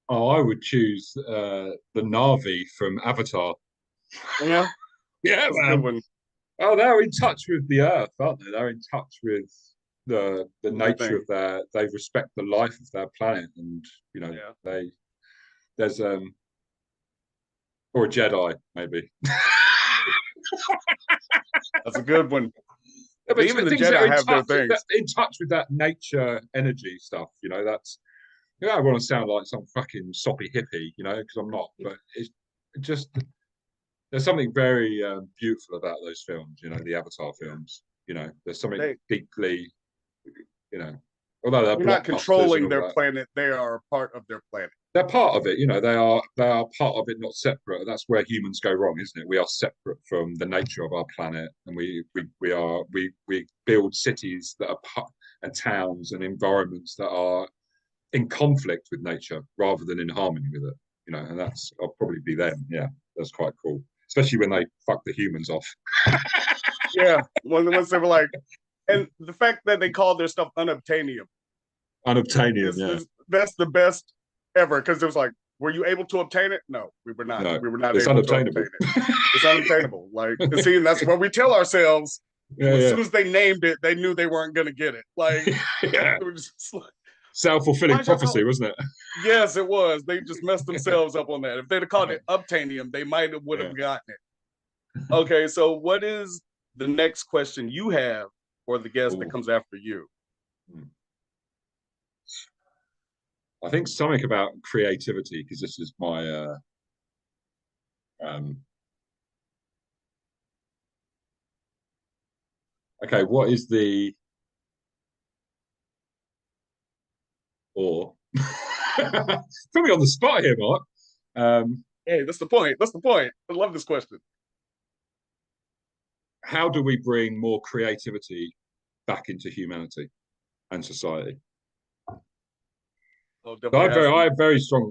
Oh, I would choose the Na'vi from Avatar. Yeah, Yeah, that's a man. good one. Oh, they're in touch with the earth, aren't they? They're in touch with the nature of their. They respect the life of their planet, and you know, there's or a Jedi maybe. That's a good one. Yeah, but even the things Jedi that are have their things. in touch with that nature energy stuff. You know, that's. You know, I want to sound like some fucking soppy hippie, you know, because I'm not. But it's just there's something very beautiful about those films. You know, the Avatar films. You know, there's something deeply, you know, although they're not controlling their planet, they are part of their planet. They're part of it, you know. They are part of it, not separate. That's where humans go wrong, isn't it? We are separate from the nature of our planet, and we build cities that are and towns and environments that are in conflict with nature rather than in harmony with it. You know, and I'll probably be them. Yeah, that's quite cool, especially when they fuck the humans off. Yeah, once they were like, and the fact that they called their stuff unobtainium. Unobtainium, that's the best ever, because it was like, were you able to obtain it? No, we were not. No, we were not able to obtain it. It's unobtainable. Like, see, and that's what we tell ourselves. As soon as they named it, they knew they weren't going to get it. Like, it was just like, self-fulfilling prophecy, wasn't it? Yes, it was. They just messed themselves up on that. If they'd have called it obtainium, they would have gotten it. Okay, so what is the next question you have for the guest that comes after you? I think something about creativity, because this is my okay, what is the put me on the spot here, Mark. Hey, that's the point. That's the point. I love this question. How do we bring more creativity back into humanity and society? I have very strong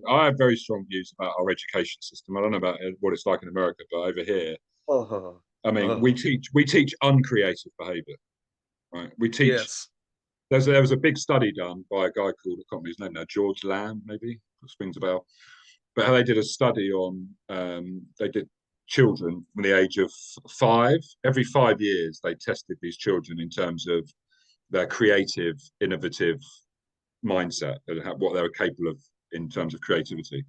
views about our education system. I don't know about what it's like in America, but over here, I mean, we teach uncreative behavior, right? We teach. Yes. There was a big study done by a guy called, I can't remember his name now, George Lamb, maybe, that rings a bell. But how they did a study on, they did children from the age of 5. Every 5 years, they tested these children in terms of their creative, innovative mindset and what they were capable of in terms of creativity.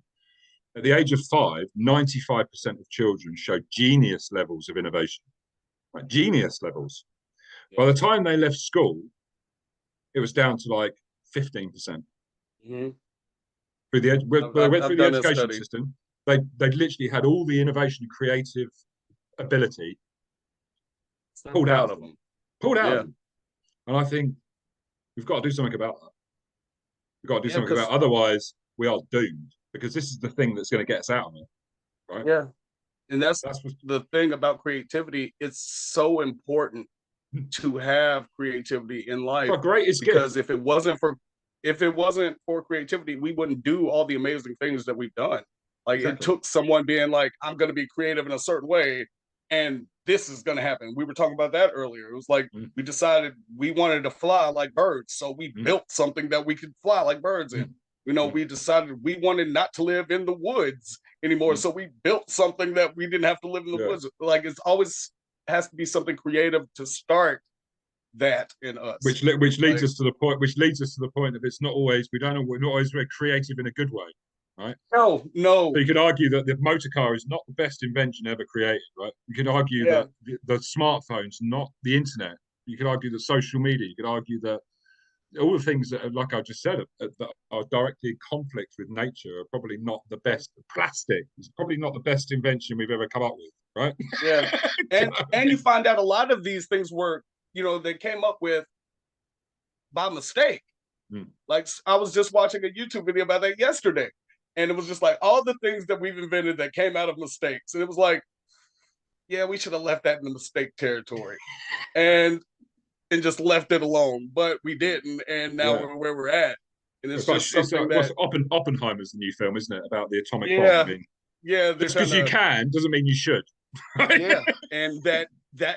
At the age of 5, 95% of children showed genius levels of innovation, right? Genius levels. By the time they left school, it was down to like 15%. Mm-hmm. They went through the education system. They literally had all the innovation and creative ability pulled out of them. And I think we've got to do something about that. We've got to do something about it. Otherwise, we are doomed, because this is the thing that's going to get us out of it, right? Yeah. And that's the thing about creativity. It's so important to have creativity in life. Because if it wasn't for creativity, we wouldn't do all the amazing things that we've done. Like, it took someone being like, I'm going to be creative in a certain way, and this is going to happen. We were talking about that earlier. It was like, we decided we wanted to fly like birds, so we built something that we could fly like birds in. You know, we decided we wanted not to live in the woods anymore, so we built something that we didn't have to live in the woods. Like, it's always has to be something creative to start that in us, which leads us to the point of it's not always, we're not always very creative in a good way, right? No. So you could argue that the motor car is not the best invention ever created, right? You could argue that the smartphone's not the internet. You could argue that social media. You could argue that all the things that, like I just said, that are directly in conflict with nature are probably not the best. Plastic is probably not the best invention we've ever come up with, right? Yeah, and you find out a lot of these things were, they came up with by mistake. Like, I was just watching a YouTube video about that yesterday, and it was just like all the things that we've invented that came out of mistakes, and it was like, yeah, we should have left that in the mistake territory. And and just left it alone, but we didn't, and now we're where we're at. And it's just something that Oppenheimer's the new film, isn't it, about the atomic bomb? yeah, I mean, yeah, just because you can doesn't mean you should. Yeah, and that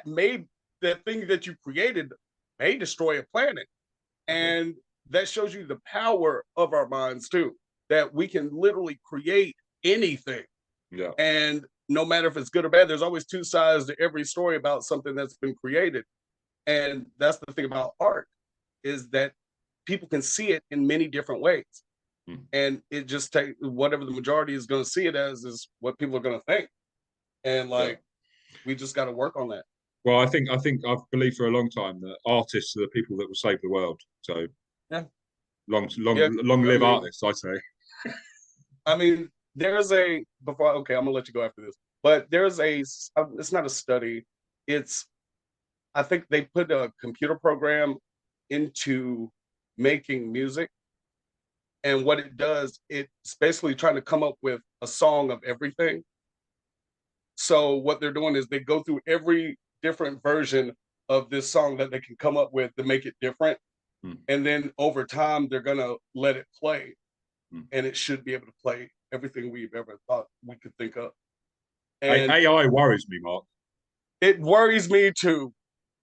thing that you created may destroy a planet, and that shows you the power of our minds too. That we can literally create anything, Yeah. And no matter if it's good or bad, there's always two sides to every story about something that's been created. And that's the thing about art, is that people can see it in many different ways. And it just takes whatever the majority is going to see it as is what people are going to think. And we just got to work on that. Well, I think I've believed for a long time that artists are the people that will save the world. So long live artists, I say. I mean, there's a I'm gonna let you go after this, but there's it's not a study. I think they put a computer program into making music, and what it does, it's basically trying to come up with a song of everything. So what they're doing is they go through every different version of this song that they can come up with to make it different. And then over time, they're gonna let it play, and it should be able to play everything we've ever thought we could think of. And AI worries me, Mark. It worries me too.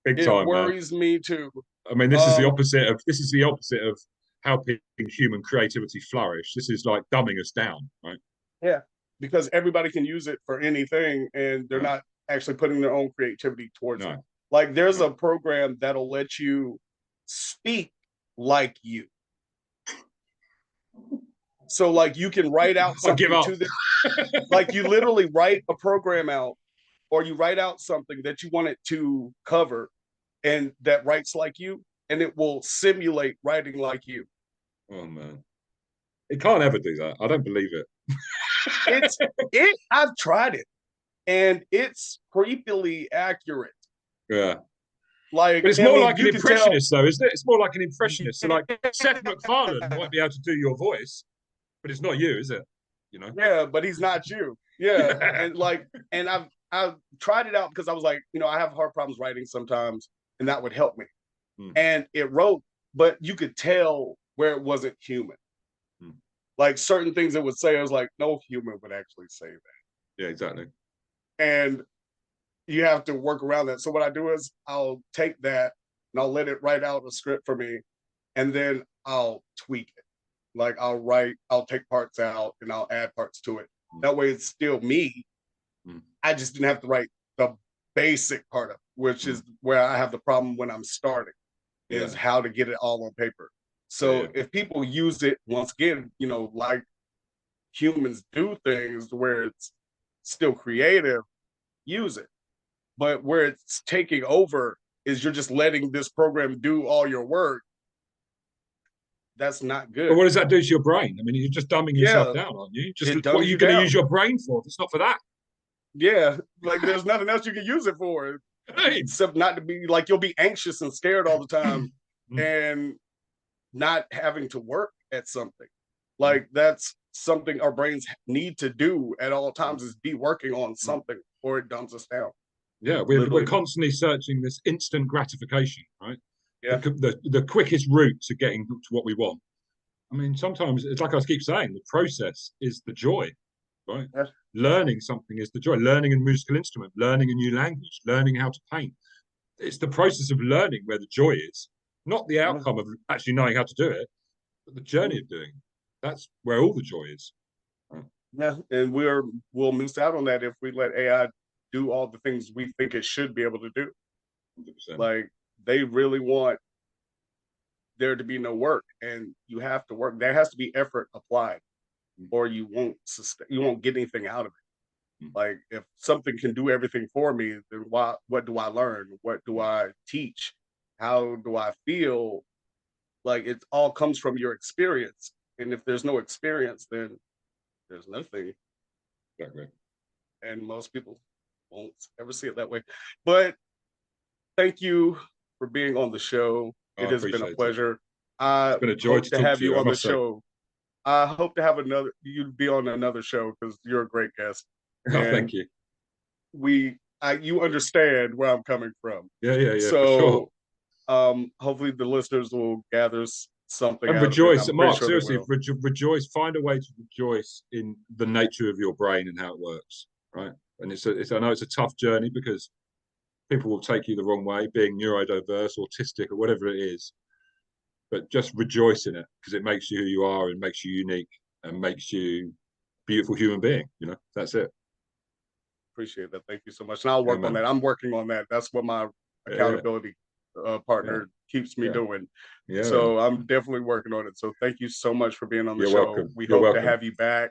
Big time, it worries me too. I mean, this is the opposite of helping human creativity flourish. This is like dumbing us down, right? Yeah, because everybody can use it for anything, and they're not actually putting their own creativity towards it. Like there's a program that'll let you speak like you. So like you can write out something to this, like you literally write a program out, or you write out something that you want it to cover, and that writes like you, and it will simulate writing like you. Oh man, it can't ever do that. I don't believe it. I've tried it, and it's creepily accurate. Yeah. Like, but it's more like an impressionist, though, isn't it? It's more like an impressionist. So, like Seth MacFarlane might be able to do your voice, but it's not you, is it? You know? Yeah, but he's not you. Yeah, and I've tried it out because I was like, I have hard problems writing sometimes, and that would help me. And it wrote, but you could tell where it wasn't human. Like certain things it would say, I was like, no human would actually say that. Yeah, exactly. And you have to work around that. So what I do is I'll take that and I'll let it write out a script for me, and then I'll tweak it. Like I'll take parts out and I'll add parts to it. That way it's still me. I just didn't have to write the basic part of it, which is where I have the problem when I'm starting, is how to get it all on paper. So if people use it, once again, like humans do things where it's still creative, use it. But where it's taking over is you're just letting this program do all your work. That's not good. But what does that do to your brain? I mean, you're just dumbing yourself down, aren't you? Just what are you going to use your brain for? If it's not for that. Yeah, like there's nothing else you can use it for, except not to be like, you'll be anxious and scared all the time, and not having to work at something. Like that's something our brains need to do at all times, is be working on something, or it dumbs us down. Yeah, we're constantly searching this instant gratification, right? Yeah. The quickest route to getting to what we want. I mean, sometimes it's like I keep saying, the process is the joy, right? Yes. Learning something is the joy. Learning a musical instrument, learning a new language, learning how to paint. It's the process of learning where the joy is, not the outcome of actually knowing how to do it, but the journey of doing it. That's where all the joy is. Yeah, and we'll miss out on that if we let AI do all the things we think it should be able to do. 100%. Like they really want there to be no work, and you have to work. There has to be effort applied, or you won't get anything out of it. Like if something can do everything for me, then what do I learn? What do I teach? How do I feel? Like it all comes from your experience. And if there's no experience, then there's nothing. Exactly. And most people won't ever see it that way. But thank you for being on the show. It has been a pleasure. It's been a joy to have you on the show. I hope to have you be on another show, because you're a great guest. Thank you. You understand where I'm coming from. Yeah. So hopefully the listeners will gather something And out of it. rejoice, I'm pretty Mark. sure they Seriously, will. rejoice. Find a way to rejoice in the nature of your brain and how it works, right? And I know it's a tough journey because people will take you the wrong way, being neurodiverse, autistic, or whatever it is. But just rejoice in it because it makes you who you are and makes you unique and makes you a beautiful human being. That's it. Appreciate that. Thank you so much. And I'll work on man. that. I'm working on that. That's what my accountability partner keeps me doing. So I'm definitely working on it. So thank you so much for being on the You're show. welcome. We You're hope welcome. to have you back.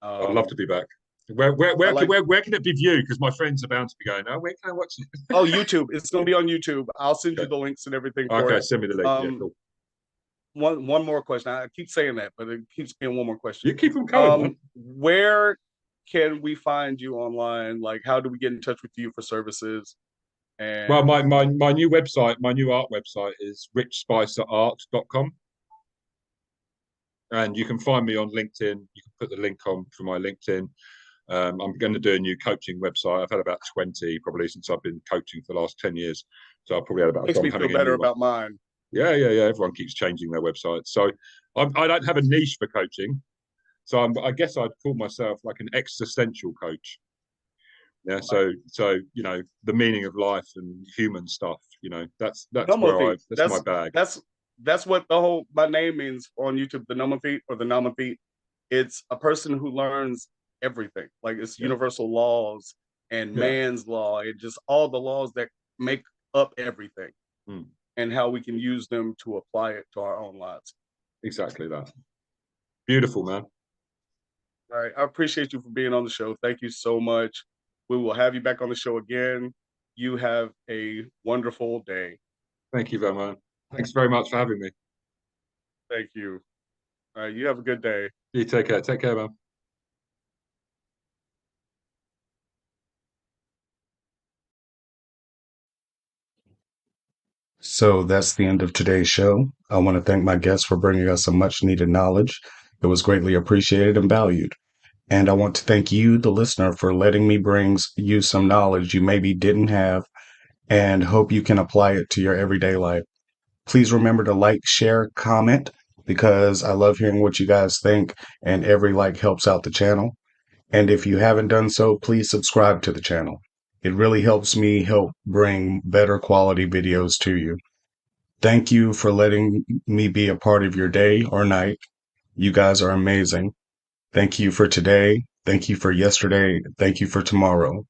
I'd love to be back. Where can it be viewed? Because my friends are bound to be going, oh, where can I watch it? Oh, YouTube. It's going to be on YouTube. I'll send you the links and everything for it. Okay, send me the link. Yeah, cool. One more question. I keep saying that, but it keeps being one more question. You keep them coming. Where can we find you online? Like, how do we get in touch with you for services? And well, my new website, my new art website is richspicerart.com. And you can find me on LinkedIn. You can put the link on for my LinkedIn. I'm going to do a new coaching website. I've had about 20 probably since I've been coaching for the last 10 years. So I've probably had about. Makes me feel better about mine. Yeah. Everyone keeps changing their website. So I don't have a niche for coaching. So I guess I'd call myself like an existential coach. Yeah. So the meaning of life and human stuff. That's where that's my bag. That's what my name means on YouTube. The Nomothete or the Nomothete. It's a person who learns everything. Like it's universal laws and man's law and just all the laws that make up everything and how we can use them to apply it to our own lives. Exactly that. Beautiful, man. All right. I appreciate you for being on the show. Thank you so much. We will have you back on the show again. You have a wonderful day. Thank you very much. Thanks very much for having me. Thank you. All right. You have a good day. You take care. Take care, man. So that's the end of today's show. I want to thank my guests for bringing us some much needed knowledge. It was greatly appreciated and valued. And I want to thank you, the listener, for letting me bring you some knowledge you maybe didn't have and hope you can apply it to your everyday life. Please remember to like, share, comment, because I love hearing what you guys think, and every like helps out the channel. And if you haven't done so, please subscribe to the channel. It really helps me help bring better quality videos to you. Thank you for letting me be a part of your day or night. You guys are amazing. Thank you for today. Thank you for yesterday. Thank you for tomorrow.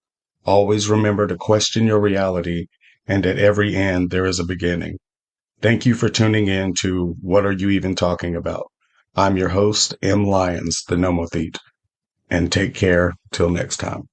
Always remember to question your reality, and at every end, there is a beginning. Thank you for tuning in to What Are You Even Talking About? I'm your host, M. Lyons, the Nomothete, and take care till next time.